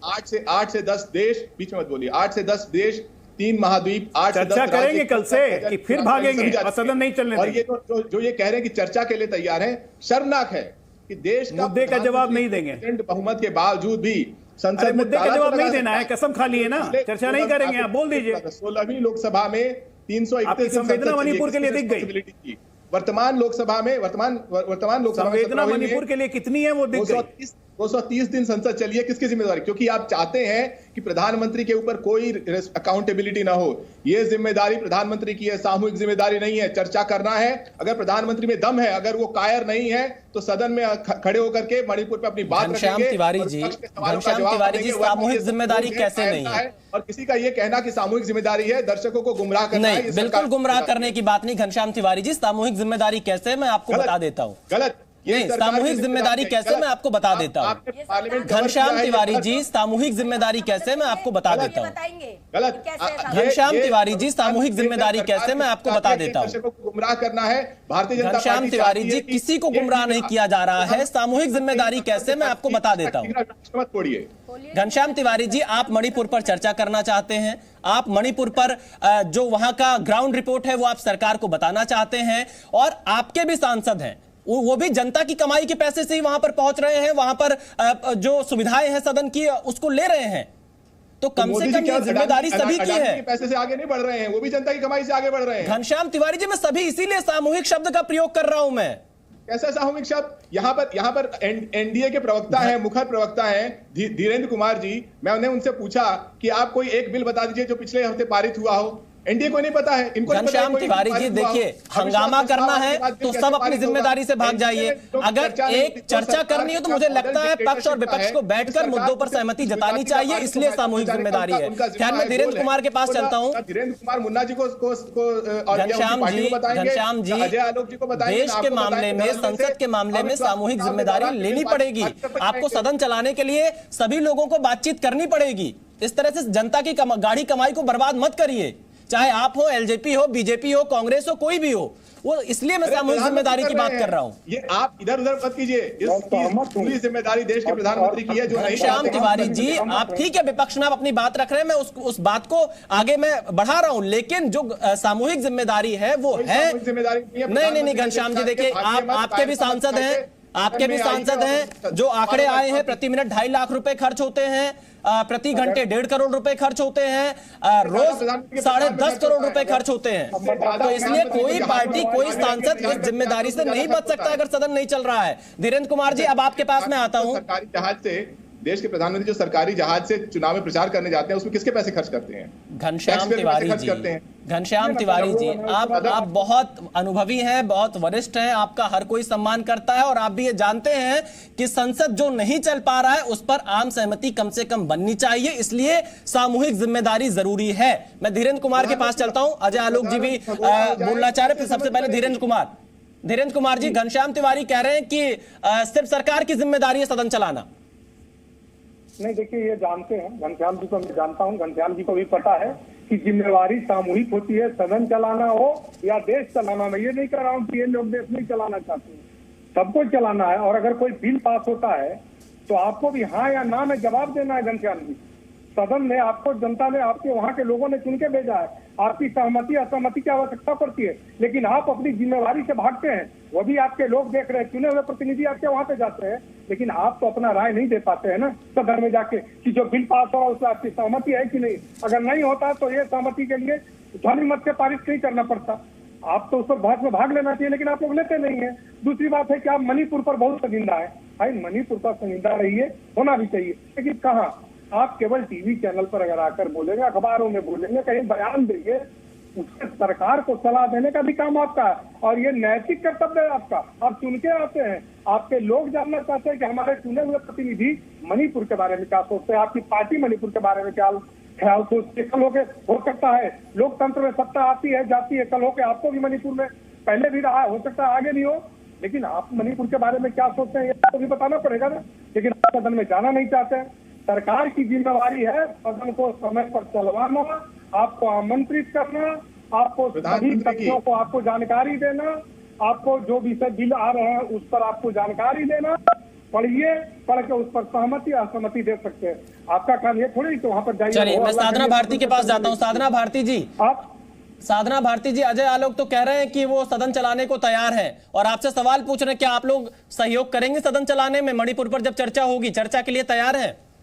8 से 10 देश, बीच में मत बोलिए, 8 से 10 देश, 3 महाद्वीप, 8 से 10 चर्चा करेंगे कल से कि फिर भागेंगे और सदन नहीं चलने देंगे। और ये जो ये कह रहे हैं कि चर्चा के लिए तैयार हैं, शर्मनाक है कि देश का मुद्दे का जवाब नहीं देंगे, बहुमत के बावजूद भी संसद मुद्दे का जवाब नहीं देना है, कसम खा लिए ना, चर्चा नहीं करेंगे, आप बोल दीजिए। 16वीं लोकसभा में 331 संवेदना मणिपुर के लिए दिख गई। वर्तमान लोकसभा में संवेदना मणिपुर के लिए कितनी है वो दिख गई। 230 दिन संसद चली है, किसकी जिम्मेदारी? क्योंकि आप चाहते हैं कि प्रधानमंत्री के ऊपर कोई अकाउंटेबिलिटी ना हो। ये जिम्मेदारी प्रधानमंत्री की है, सामूहिक जिम्मेदारी नहीं है। चर्चा करना है, अगर प्रधानमंत्री में दम है, अगर वो कायर नहीं है तो सदन में खड़े होकर के मणिपुर पे अपनी बात रखेंगे। घनश्याम तिवारी जी, सामूहिक जिम्मेदारी कैसे नहीं है? और किसी का ये कहना कि सामूहिक जिम्मेदारी है दर्शकों को गुमराह करना है, बिल्कुल गुमराह करने की बात नहीं। घनश्याम तिवारी जी, सामूहिक जिम्मेदारी कैसे, मैं आपको बता देता हूँ। गलत, नहीं, सामूहिक जिम्मेदारी कैसे मैं आपको बता देता हूँ। घनश्याम तिवारी जी, सामूहिक जिम्मेदारी कैसे मैं आपको बता देता हूँ। गलत, घनश्याम तिवारी जी, सामूहिक जिम्मेदारी कैसे मैं आपको बता देता हूँ। गुमराह करना है भारतीय जनता पार्टी। घनश्याम तिवारी जी, किसी को गुमराह नहीं किया जा रहा है, सामूहिक जिम्मेदारी कैसे मैं आपको बता देता हूँ। घनश्याम तिवारी जी, आप मणिपुर पर चर्चा करना चाहते हैं, आप मणिपुर पर जो वहां का ग्राउंड रिपोर्ट है वो आप सरकार को बताना चाहते हैं, और आपके भी सांसद हैं, वो भी जनता की कमाई के पैसे से ही वहां पर पहुंच रहे हैं, वहां पर जो सुविधाएं हैं सदन की उसको ले रहे हैं। तो कम से कम ये जिम्मेदारी सभी की है। पैसे से आगे नहीं बढ़ रहे हैं, वो भी जनता की कमाई से आगे बढ़ रहे हैं। घनश्याम तिवारी जी, मैं सभी इसीलिए सामूहिक शब्द का प्रयोग कर रहा हूं। मैं कैसा सामूहिक शब्द? यहाँ पर एनडीए के प्रवक्ता हैं, मुखर प्रवक्ता हैं धीरेन्द्र कुमार जी, मैंने उनसे पूछा कि आप कोई एक बिल बता दीजिए जो पिछले हफ्ते पारित हुआ हो। एनडीए को नहीं पता है, इनको घनश्याम तिवारी जी, देखिए, हंगामा करना है तो सब अपनी जिम्मेदारी से भाग जाइए। अगर एक चर्चा करनी हो तो मुझे लगता है पक्ष और विपक्ष को बैठकर मुद्दों पर सहमति जतानी चाहिए, इसलिए सामूहिक जिम्मेदारी है। खैर, मैं धीरेन्द्र कुमार के पास चलता हूं। धीरेन्द्र कुमार मुन्ना जी को घनश्याम जी, देश के मामले में, संसद के मामले में सामूहिक जिम्मेदारी लेनी पड़ेगी। आपको सदन चलाने के लिए सभी लोगों को बातचीत करनी पड़ेगी। इस तरह से जनता की गाढ़ी कमाई को बर्बाद मत करिए, चाहे आप हो, एलजेपी हो, बीजेपी हो, कांग्रेस हो, कोई भी हो। वो इसलिए मैं सामूहिक जिम्मेदारी की बात कर रहा हूं। ये आप इधर उधर मत कीजिए, पूरी जिम्मेदारी देश के प्रधानमंत्री की है। जो घनश्याम तिवारी जी, आप ठीक है विपक्ष में आप अपनी बात रख रहे हैं, मैं उस बात को आगे मैं बढ़ा रहा हूं, लेकिन जो सामूहिक जिम्मेदारी है वो है। नहीं, घनश्याम जी, देखिए, आपके भी सांसद हैं, जो आंकड़े आए हैं, प्रति मिनट 2.5 लाख रुपए खर्च होते हैं, प्रति घंटे 1.5 करोड़ रुपए खर्च होते हैं, रोज 10.5 करोड़ रुपए खर्च होते हैं। तो इसलिए कोई पार्टी, कोई सांसद इस जिम्मेदारी से नहीं बच सकता अगर सदन नहीं चल रहा है। धीरेन्द्र कुमार जी, अब आपके पास मैं आता हूं। सरकारी जहाज से देश के प्रधानमंत्री जो सरकारी जहाज से चुनाव में प्रचार करने जाते हैं उसमें किसके पैसे खर्च करते हैं? घनश्याम तिवारी जी, घनश्याम तिवारी जी, आप बहुत अनुभवी हैं, बहुत वरिष्ठ हैं, आपका हर कोई सम्मान करता है और आप भी ये जानते हैं कि संसद जो नहीं चल पा रहा है उस पर आम सहमति कम से कम बननी चाहिए, इसलिए सामूहिक जिम्मेदारी जरूरी है। मैं धीरेन्द्र कुमार के पास चलता हूं, अजय आलोक जी भी बोलना चाह रहे, सबसे पहले धीरेन्द्र कुमार जी, घनश्याम तिवारी कह रहे हैं कि सिर्फ सरकार की जिम्मेदारी है सदन चलाना। नहीं, देखिए ये जानते हैं, घनश्याम जी को मैं जानता हूं, घनश्याम जी को भी पता है कि जिम्मेवारी सामूहिक होती है, सदन चलाना हो या देश चलाना। मैं ये नहीं कह रहा हूं कि ये लोग देश नहीं चलाना चाहते हैं, सबको चलाना है। और अगर कोई बिल पास होता है तो आपको भी हाँ या ना में जवाब देना है। घनश्याम जी, सदन में आपको जनता ने, आपके वहां के लोगों ने चुन के भेजा है, आपकी सहमति असहमति की आवश्यकता पड़ती है, लेकिन आप अपनी जिम्मेवारी से भागते हैं। वो भी आपके लोग देख रहे हैं, चुने हुए प्रतिनिधि आपके वहां पे जाते हैं, लेकिन आप तो अपना राय नहीं दे पाते हैं ना सदन में जाके कि जो बिल पास हो उससे आपकी सहमति है कि नहीं। अगर नहीं होता तो ये सहमति के लिए ध्वनि मत से पारित नहीं करना पड़ता, आप तो उस पर बहस में भाग लेना चाहिए, लेकिन आप लोग लेते नहीं है। दूसरी बात है कि आप मणिपुर पर बहुत संजीदा है, भाई मणिपुर पर संजीदा रहिए, होना भी चाहिए, लेकिन कहाँ आप केवल टीवी चैनल पर अगर आकर बोलेंगे, अखबारों में बोलेंगे, कहीं बयान देंगे, उससे सरकार को सलाह देने का भी काम आपका है और ये नैतिक कर्तव्य है आपका। आप चुन के आते हैं, आपके लोग जानना चाहते हैं कि हमारे चुने हुए प्रतिनिधि मणिपुर के बारे में क्या सोचते हैं, आपकी पार्टी मणिपुर के बारे में क्या ख्याल सोचती है। कल हो सकता है लोकतंत्र में सत्ता आती है जाती है, कल होकर आपको भी मणिपुर में पहले भी रहा, हो सकता है आगे नहीं हो, लेकिन आप मणिपुर के बारे में क्या सोचते हैं ये आपको भी बताना पड़ेगा ना। लेकिन आप सदन में जाना नहीं चाहते हैं। सरकार की जिम्मेवारी है सदन को समय पर चलवाना, आपको आमंत्रित करना, आपको सभी तथ्यों को आपको जानकारी देना, आपको जो भी बिल आ रहे हैं उस पर आपको जानकारी देना, पढ़िए, पढ़ के उस पर सहमति असहमति दे सकते हैं। आपका काम ये थोड़ी कि वहां पर जाइए। चलिए मैं साधना भारती के पास जाता हूँ। साधना भारती जी, अजय आलोक तो कह रहे हैं कि वो सदन चलाने को तैयार है और आपसे सवाल पूछ रहे हैं क्या आप लोग सहयोग करेंगे सदन चलाने में? मणिपुर पर जब चर्चा होगी, चर्चा के लिए तैयार है?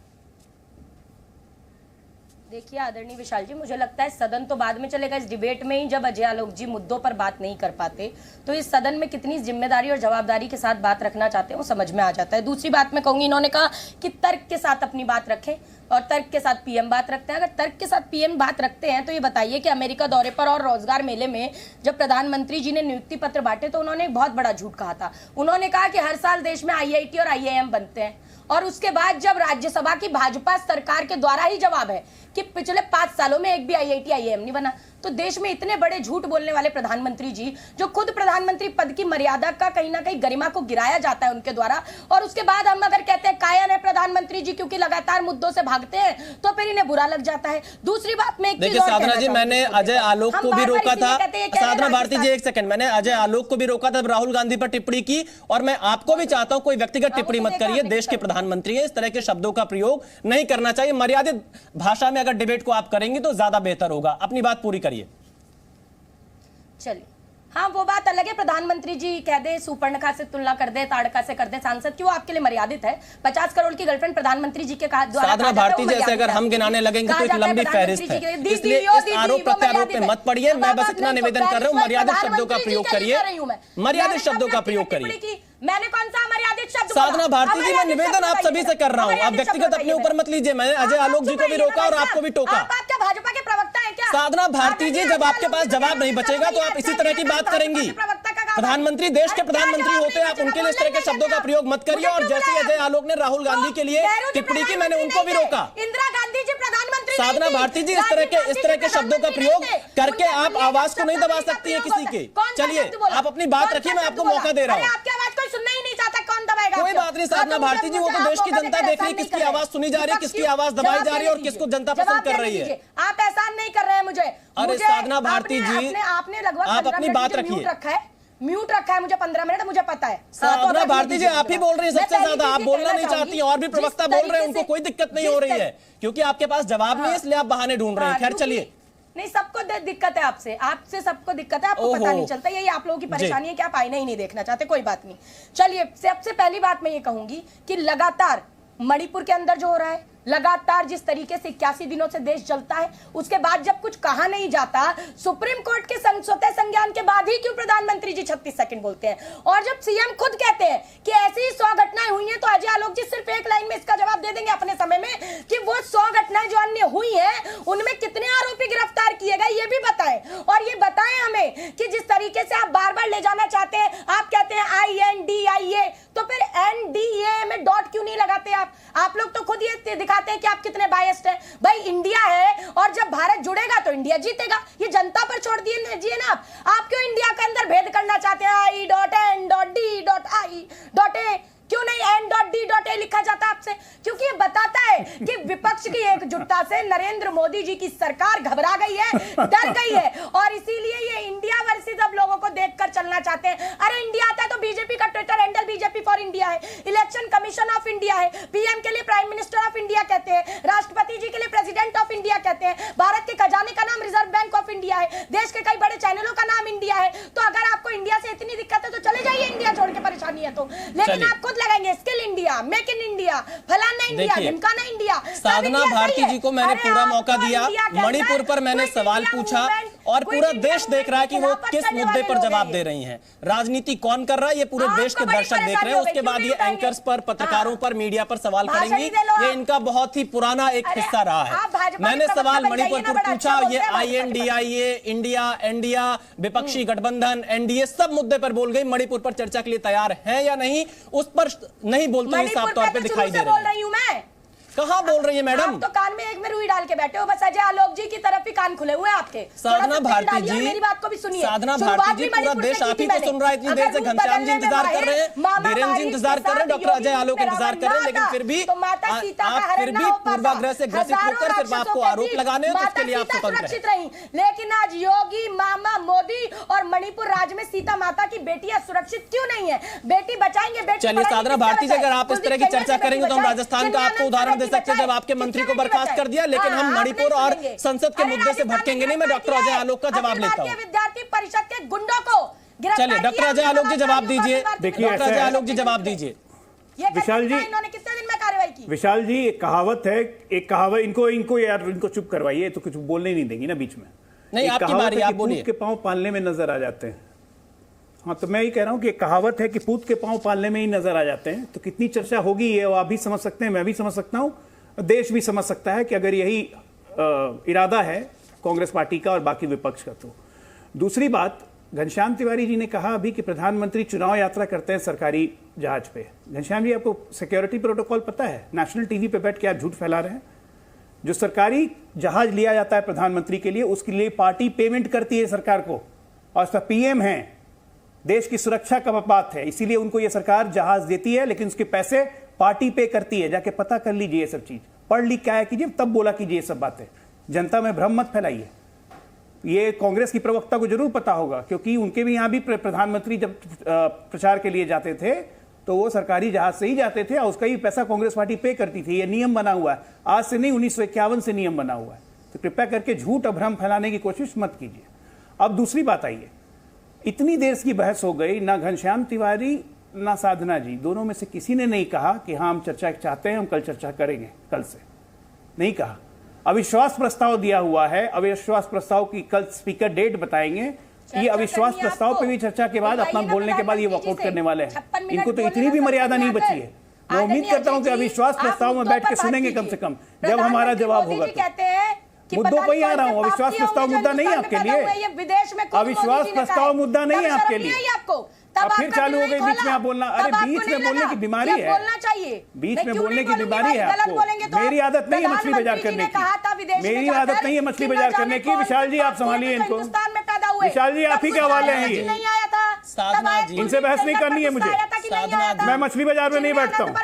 देखिए आदरणीय विशाल जी, मुझे लगता है सदन तो बाद में चलेगा, इस डिबेट में ही जब अजय आलोक जी मुद्दों पर बात नहीं कर पाते तो इस सदन में कितनी जिम्मेदारी और जवाबदारी के साथ बात रखना चाहते हैं वो समझ में आ जाता है। दूसरी बात मैं कहूंगी, इन्होंने कहा कि तर्क के साथ अपनी बात रखें और तर्क के साथ पीएम बात रखते हैं। अगर तर्क के साथ पीएम बात रखते हैं तो ये बताइए कि अमेरिका दौरे पर और रोजगार मेले में जब प्रधानमंत्री जी ने नियुक्ति पत्र बांटे तो उन्होंने एक बहुत बड़ा झूठ कहा था। उन्होंने कहा कि हर साल देश में IIT और IIM बनते हैं और उसके बाद जब राज्यसभा की भाजपा सरकार के द्वारा ही जवाब है कि पिछले 5 सालों में एक भी IIT IIM नहीं बना, तो देश में इतने बड़े झूठ बोलने वाले प्रधानमंत्री जी, जो खुद प्रधानमंत्री पद की मर्यादा का कहीं ना कहीं गरिमा को गिराया जाता है उनके द्वारा, और उसके बाद हम अगर कहते हैं कायर है प्रधानमंत्री जी क्योंकि लगातार मुद्दों से भागते हैं तो फिर इन्हें बुरा लग जाता है। दूसरी बात में देखिए साधना जी, मैंने अजय आलोक को भी रोका था। साधना भारती जी एक सेकंड, मैंने अजय आलोक को भी रोका था राहुल गांधी पर टिप्पणी की, और मैं आपको भी चाहता हूं कोई व्यक्तिगत टिप्पणी मत करिए, देश के प्रधानमंत्री है, इस तरह के शब्दों का प्रयोग नहीं करना चाहिए। मर्यादित भाषा में अगर डिबेट को आप करेंगे तो ज्यादा बेहतर होगा। अपनी बात पूरी करिए। चलिए, हाँ वो बात अलग है, प्रधानमंत्री जी कह दे सुपर्णखा से तुलना कर दे, ताड़का से कर दे सांसद की, वो आपके लिए मर्यादित है। 50 करोड़ की गर्लफ्रेंड प्रधानमंत्री जी के द्वारा साधना भारती जैसे अगर हम गिनाने लगेंगे तो एक लंबी फहरिस्त है, इसलिए इस आरोप प्रत्यारोप में मत पड़िए। मैं बस इतना निवेदन कर रहा हूँ, मर्यादित शब्दों का प्रयोग करिए, मर्यादित शब्दों का प्रयोग करिए। मैंने कौन सा मर्यादित शब्द? साधना भारती जी, मैं निवेदन आप सभी से कर रहा हूँ, आप व्यक्तिगत अपने ऊपर मत लीजिए। मैंने अजय आलोक जी को भी रोका और आपको भी टोका। भाजपा के प्रवक्ता है क्या? साधना भारती जी, जब आपके पास जवाब नहीं बचेगा तो आप इसी तरह की बात करेंगी। प्रधानमंत्री देश के प्रधानमंत्री होते हैं, आप उनके लिए इस तरह के शब्दों का प्रयोग मत करिए। और जैसे अजय आलोक ने राहुल गांधी के लिए टिप्पणी की, मैंने उनको भी रोका। इंदिरा गांधी जी प्रधानमंत्री। साधना भारती जी, इस तरह के शब्दों का प्रयोग करके आप आवाज को नहीं दबा सकती है किसी के। चलिए आप अपनी बात रखिए, मैं आपको मौका दे रहा हूँ। आपकी आवाज कोई सुनना ही नहीं चाहता, कौन दबाएगा? कोई बात नहीं साधना भारती जी, वो तो देश की जनता देख रही है किसकी आवाज सुनी जा रही है, किसकी आवाज दबाई जा रही है और किसको जनता पसंद कर रही है। आप एहसान नहीं कर रहे हैं मुझे। अरे साधना भारती जी, आपने लगभग आप अपनी बात रखिए। म्यूट रखा है मुझे 15 मिनट, मुझे पता है। साधना भारती जी आप ही बोल रही है सबसे ज्यादा, आप बोलना नहीं चाहती, और भी प्रवक्ता बोल रहे हैं, उनको कोई दिक्कत नहीं हो रही है क्योंकि आपके पास जवाब नहीं है, इसलिए आप बहाने ढूंढ रहे हैं। खैर चलिए, नहीं सबको दिक्कत है, आपसे सबको दिक्कत है, आपको पता नहीं चलता, यही आप लोगों की परेशानी है कि आप आईना ही नहीं देखना चाहते। कोई बात नहीं, चलिए सबसे पहली बात मैं ये कहूंगी कि लगातार मणिपुर के अंदर जो हो रहा है, लगातार जिस तरीके से 81 दिनों से देश चलता है, उसके बाद जब कुछ कहा नहीं जाता, सुप्रीम कोर्ट के स्वतः संज्ञान के बाद ही क्यों प्रधानमंत्री जी 36 सेकंड बोलते हैं? और जब सीएम खुद कहते हैं कि ऐसी 100 घटनाएं हुई हैं तो अजय आलोक जी सिर्फ एक लाइन में इसका जवाब दे करने देंगे अपने समय में कि वो 100 घटनाएं जो अन्य हुई हैं उनमें कितने आरोपी गिरफ्तार किए गए ये भी बताएं। और ये बताएं हमें कि जिस तरीके से आप बार बार ले जाना चाहते हैं, आप कहते हैं INDIA, तो फिर NDA में डॉट क्यों नहीं लगाते आप लोग तो खुद ये दिखाते हैं कि आप कितने बायस्ड हैं। भाई इंडिया है और जब भारत जुड़ेगा तो इंडिया जीतेगा, ये जनता पर छोड़ दिए ना आप क्यों इंडिया के अंदर भेद करना चाहते हैं? I.N.D.I.A क्यों नहीं N.D.A लिखा जाता आपसे? क्योंकि ये बताता है कि विपक्ष की एकजुटता से नरेंद्र मोदी जी की सरकार घबरा गई है, डर गई है, और इसीलिए ये इंडिया वर्सेस अब लोगों को देखकर चलना चाहते हैं। अरे इंडिया आता है तो बीजेपी का Twitter handle BJP for India है, इलेक्शन कमीशन ऑफ इंडिया है, पीएम के लिए प्राइम मिनिस्टर ऑफ इंडिया कहते हैं, राष्ट्रपति जी के लिए प्रेसिडेंट ऑफ इंडिया कहते हैं, भारत के खजाने का नाम रिजर्व बैंक ऑफ इंडिया है, देश के कई बड़े चैनलों का नाम इंडिया है। तो अगर आपको इंडिया से इतनी दिक्कत है तो चले जाइए इंडिया छोड़ के, परेशानी है तो। लेकिन आप खुद लगाएंगे skill India, make in India, फलाना इंडिया, ढिमकाना इंडिया। साधना भारती जी को मैंने पूरा मौका दिया, मणिपुर पर मैंने सवाल पूछा और पूरा देश देख रहा है कि वो किस मुद्दे पर जवाब दे रही हैं। राजनीति कौन कर रहा है ये पूरे देश के दर्शक देख रहे हैं। उसके बाद ये एंकर्स पर, पत्रकारों पर, मीडिया पर सवाल करेंगी, ये इनका बहुत ही पुराना एक हिस्सा रहा है। मैंने सवाल मणिपुर पर पूछा, ये INDIA, इंडिया, विपक्षी गठबंधन, NDA सब मुद्दे पर बोल गई। मणिपुर पर चर्चा के लिए तैयार है या नहीं उस पर नहीं बोलते हुए साफ तौर पे दिखाई दे रही है। कहाँ बोल रही है मैडम? आप तो कान में एक में रुई डाल के बैठे हो, बस अजय आलोक जी की तरफ ही कान खुले हुए आपके। साधना भारती जी, मेरी बात को भी सुनिए। साधना भारती जी, पूरा देश आप ही को सुन रहा है। इतनी देर से घनश्याम जी इंतजार कर रहे हैं, धीरेन्द्र जी इंतजार कर रहे हैं, डॉक्टर अजय आलोक इंतजार कर रहे हैं, लेकिन फिर भी आप फिर भी पूर्वाग्रह से ग्रसित होकर सिर्फ आपको आरोप लगाने हैं, तो उसके लिए आप स्वतंत्र हैं। लेकिन आज योगी, मामा मोदी और मणिपुर राज्य में सीता माता की बेटियां सुरक्षित क्यों नहीं है? बेटी बचाएंगे, बेटी। चलिए साधना भारती जी, अगर आप इस तरह की चर्चा करेंगे तो हम राजस्थान का आपको उदाहरण दे सकते हैं, जब आपके मंत्री को बर्खास्त कर दिया। लेकिन हम मणिपुर और संसद के मुद्दे से भटकेंगे नहीं। मैं डॉक्टर अजय आलोक का जवाब लेता हूँ। विद्यार्थी परिषद के गुंडों को चलिए डॉक्टर अजय आलोक जी जवाब दीजिए। देखिए डॉक्टर अजय आलोक जी जवाब दीजिए। विशाल जी, इन्होंने कितने दिन में कार्रवाई की? विशाल जी, एक कहावत है, एक कहावत, इनको चुप करवाइए, तो कुछ बोलने नहीं देंगी ना बीच में। नहीं, आपकी बारी, आप बोलिए। पूत के पांव पालने में नजर आ जाते हैं। हाँ, तो मैं ये कह रहा हूं कि एक कहावत है कि पूत के पांव पालने में ही नजर आ जाते हैं। तो कितनी चर्चा होगी ये आप भी समझ सकते हैं, मैं भी समझ सकता हूं, देश भी समझ सकता है कि अगर यही इरादा है कांग्रेस पार्टी का और बाकी विपक्ष का। तो दूसरी बात, घनश्याम तिवारी जी ने कहा अभी कि प्रधानमंत्री चुनाव यात्रा करते हैं सरकारी जहाज पे। घनश्याम जी, आपको सिक्योरिटी प्रोटोकॉल पता है? नेशनल टीवी पे बैठ के आप झूठ फैला रहे हैं। जो सरकारी जहाज लिया जाता है प्रधानमंत्री के लिए, उसके लिए पार्टी पेमेंट करती है सरकार को, और उसका PM है। देश की सुरक्षा का बात है, इसीलिए उनको यह सरकार जहाज देती है, लेकिन उसके पैसे पार्टी पे करती है। जाके पता कर लीजिए ये सब चीज, पढ़ लिख के आया कीजिए, तब बोला कीजिए ये सब बातें। जनता में भ्रम मत फैलाइए। ये कांग्रेस की प्रवक्ता को जरूर पता होगा, क्योंकि उनके भी यहां भी प्रधानमंत्री जब प्रचार के लिए जाते थे तो वो सरकारी जहाज से ही जाते थे, और उसका ही पैसा कांग्रेस पार्टी पे करती थी। ये नियम बना हुआ है, आज से नहीं, 1951 से नियम बना हुआ है। तो कृपया करके झूठ और भ्रम फैलाने की कोशिश मत कीजिए। अब दूसरी बात आइए, इतनी देर की बहस हो गई, ना घनश्याम तिवारी ना साधना जी, दोनों में से किसी ने नहीं कहा कि हाँ हम चर्चा चाहते हैं, हम कल चर्चा करेंगे। कल से नहीं कहा। अविश्वास प्रस्ताव दिया हुआ है, अविश्वास प्रस्ताव की कल स्पीकर डेट बताएंगे। ये अविश्वास प्रस्ताव पे भी चर्चा के बाद, अपना बोलने के बाद ये वॉकआउट करने वाले हैं। इनको तो इतनी भी मर्यादा नहीं बची है। मैं उम्मीद करता हूं कि अविश्वास प्रस्ताव में बैठ के सुनेंगे कम से कम, जब हमारा जवाब होगा। मुद्दों पर ही आ रहा हूं, अविश्वास प्रस्ताव मुद्दा नहीं है आपके लिए, विदेश में अविश्वास प्रस्ताव मुद्दा नहीं है आपके लिए। अब फिर चालू हो गई बीच में आप बोलना। अरे बीच में बोलने की बीमारी है, बोलना चाहिए, बीच में बोलने की बीमारी है आपको। मेरी आदत नहीं है मछली बाजार करने की, मेरी आदत नहीं है मछली बाजार करने की। विशाल जी आप संभालिए इनको। विशाल जी आप ही के हवाले हैं ये। साधना जी, इनसे बहस नहीं करनी है मुझे, मैं मछली बाजार में नहीं बैठता हूँ।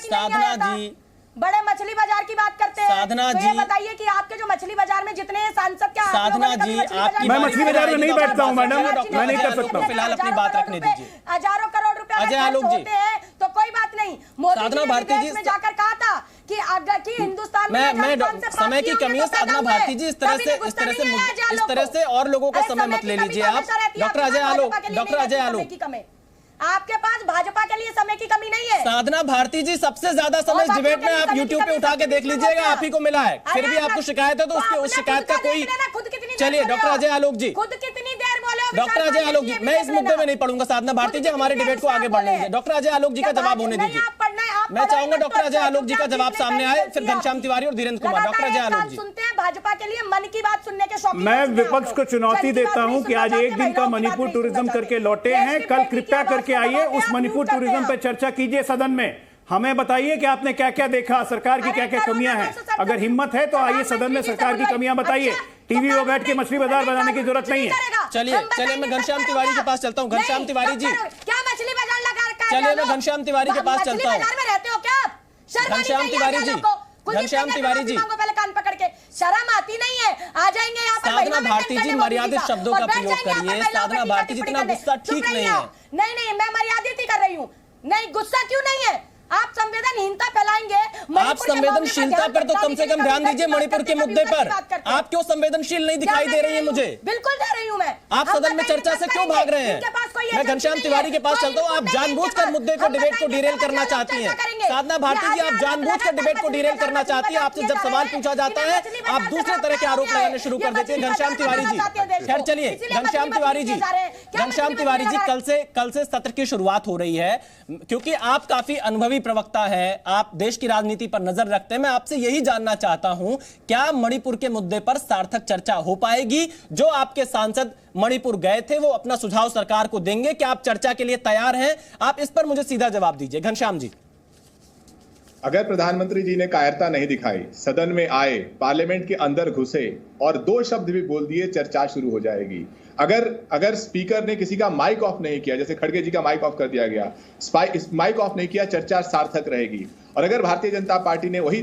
साधना जी, बड़े मछली बाजार की बात करते हैं। साधना जी, बताइए कि आपके जो मछली बाजार में जितने सांसद क्या, साधना जी, आपकी मैं मछली बाजार में नहीं बैठता हूँ मैडम, मैं नहीं कर सकता। फिलहाल अपनी बात रखने दीजिए। हजारों करोड़ रुपए अजय आलोक जी तो कोई बात नहीं। साधना भारती जी में जाकर कहा था कि हिंदुस्तान में समय की कमी है। साधना भारती जी, इस तरह से और लोगों का समय मत ले लीजिए आप। डॉक्टर अजय आलोक, आपके पास भाजपा के लिए समय की कमी नहीं है। साधना भारती जी, सबसे ज्यादा समय डिबेट में आप YouTube पे उठा के देख लीजिएगा, आप ही को मिला है। फिर भी आपको शिकायत है तो उसके उस शिकायत का कोई, चलिए डॉक्टर अजय आलोक जी, खुद कितनी देर बोले डॉक्टर अजय आलोक जी, मैं इस मुद्दे में नहीं पढ़ूंगा। साधना भारती जी, हमारे डिबेट को आगे बढ़ने दीजिए। डॉक्टर अजय आलोक जी का जवाब होने दीजिए। आप पढ़ना है, आप मैं चाहूंगा डॉक्टर अजय आलोक जी का जवाब सामने आए, फिर घनश्याम तिवारी और धीरेन्द्र कुमार। डॉक्टर अजय आलोक जी सुनते हैं भाजपा के लिए मन की बात सुनने के शौकीन। मैं विपक्ष को चुनौती देता हूं कि आज एक दिन का मणिपुर टूरिज्म करके लौटे हैं, कल कृपया करके आइए, उस मणिपुर टूरिज्म पर चर्चा कीजिए सदन में। हमें बताइए कि आपने क्या क्या देखा, सरकार की क्या क्या कमियां हैं। अगर हिम्मत है तो आइए सदन में सरकार की कमियां बताइए। टीवी पर बैठ के मछली बाजार बनाने की जरूरत नहीं है। चलिए मैं घनश्याम तिवारी के पास चलता हूँ। घनश्याम तिवारी जी, क्या मछली बाजार लगा रखा है? चलिए मैं घनश्याम तिवारी के पास चलता हूँ। में रहते हो क्या? घनश्याम तिवारी जी, घनश्याम तिवारी जी, पहले कान पकड़ के, शर्म आती नहीं है? आ जाएंगे यहाँ पर। साधना भारती जी, मर्यादित शब्दों का प्रयोग करिए। साधना भारती जी, इतना गुस्सा ठीक नहीं है। नहीं, मैं मर्यादित ही कर रही हूँ। नहीं, गुस्सा क्यों नहीं है? आप संवेदनहीनता फैलाएंगे। आप संवेदनशीलता पर तो कम से कम ध्यान दीजिए। मणिपुर के मुद्दे पर आप क्यों संवेदनशील नहीं दिखाई दे रही है मुझे? बिल्कुल दे रही हूं मैं। आप सदन में चर्चा से क्यों भाग रहे हैं? मैं घनश्याम तिवारी के पास चलता हूं। आप जानबूझकर मुद्दे को, डिबेट को डिरेल करना चाहती हैं। साधना भारती जी, आप जानबूझकर डिबेट को डिरेल करना चाहती है। आपसे जब सवाल पूछा जाता है आप दूसरे तरह के आरोप लगाने शुरू कर देते हैं। घनश्याम तिवारी जी, खैर चलिए, घनश्याम तिवारी जी, कल से सत्र की शुरुआत हो रही है। क्योंकि आप काफी अनुभवी प्रवक्ता है, आप देश की राजनीति पर नजर रखते हैं। मैं आपसे यही जानना चाहता हूं, क्या मणिपुर के मुद्दे पर सार्थक चर्चा हो पाएगी? जो आपके सांसद मणिपुर गए थे वो अपना सुझाव सरकार को देंगे? क्या आप चर्चा के लिए तैयार हैं? आप इस पर मुझे सीधा जवाब दीजिए। घनश्याम जी, अगर प्रधानमंत्री जी ने कायरता नहीं दिखाई, सदन में आए, पार्लियामेंट के अंदर घुसे और 2 शब्द भी बोल दिए, चर्चा शुरू हो जाएगी। अगर स्पीकर ने किसी का माइक ऑफ नहीं किया, जैसे खड़गे जी का माइक ऑफ कर दिया गया, माइक ऑफ नहीं किया, चर्चा सार्थक रहेगी। और अगर भारतीय जनता पार्टी ने वही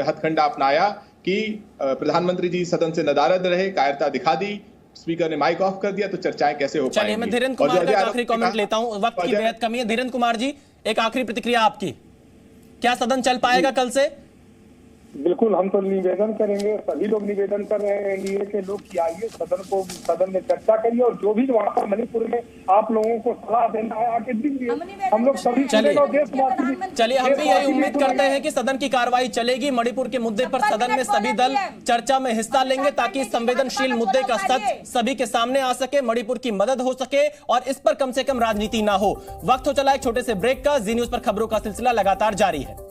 हथकंडा अपनाया कि प्रधानमंत्री जी सदन से नदारद रहे, कायरता दिखा दी, स्पीकर ने माइक ऑफ कर दिया, तो चर्चाएं कैसे हो पाएंगी? चलिए मैं धीरेन्द्र कुमार का आखिरी कमेंट लेता हूं, वक्त की बेहद कमी है। धीरेन्द्र कुमार जी, एक आखिरी प्रतिक्रिया आपकी। क्या सदन चल पाएगा कल से? बिल्कुल, हम तो निवेदन करेंगे, सभी लोग निवेदन कर रहे हैं एनडीए के लोग कि आइए सदन में चर्चा करिए, और जो भी वहाँ पर मणिपुर में आप लोगों को सलाह देना है आके दीजिए। हम लोग सभी चलिए हम भी यही उम्मीद करते हैं कि सदन की कार्रवाई चलेगी। मणिपुर के मुद्दे पर सदन में सभी दल चर्चा में हिस्सा लेंगे ताकि संवेदनशील मुद्दे का सच सभी के सामने आ सके, मणिपुर की मदद हो सके और इस पर कम से कम राजनीति ना हो। वक्त हो चला एक छोटे से ब्रेक का। जी न्यूज पर खबरों का सिलसिला लगातार जारी है।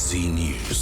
Zee News.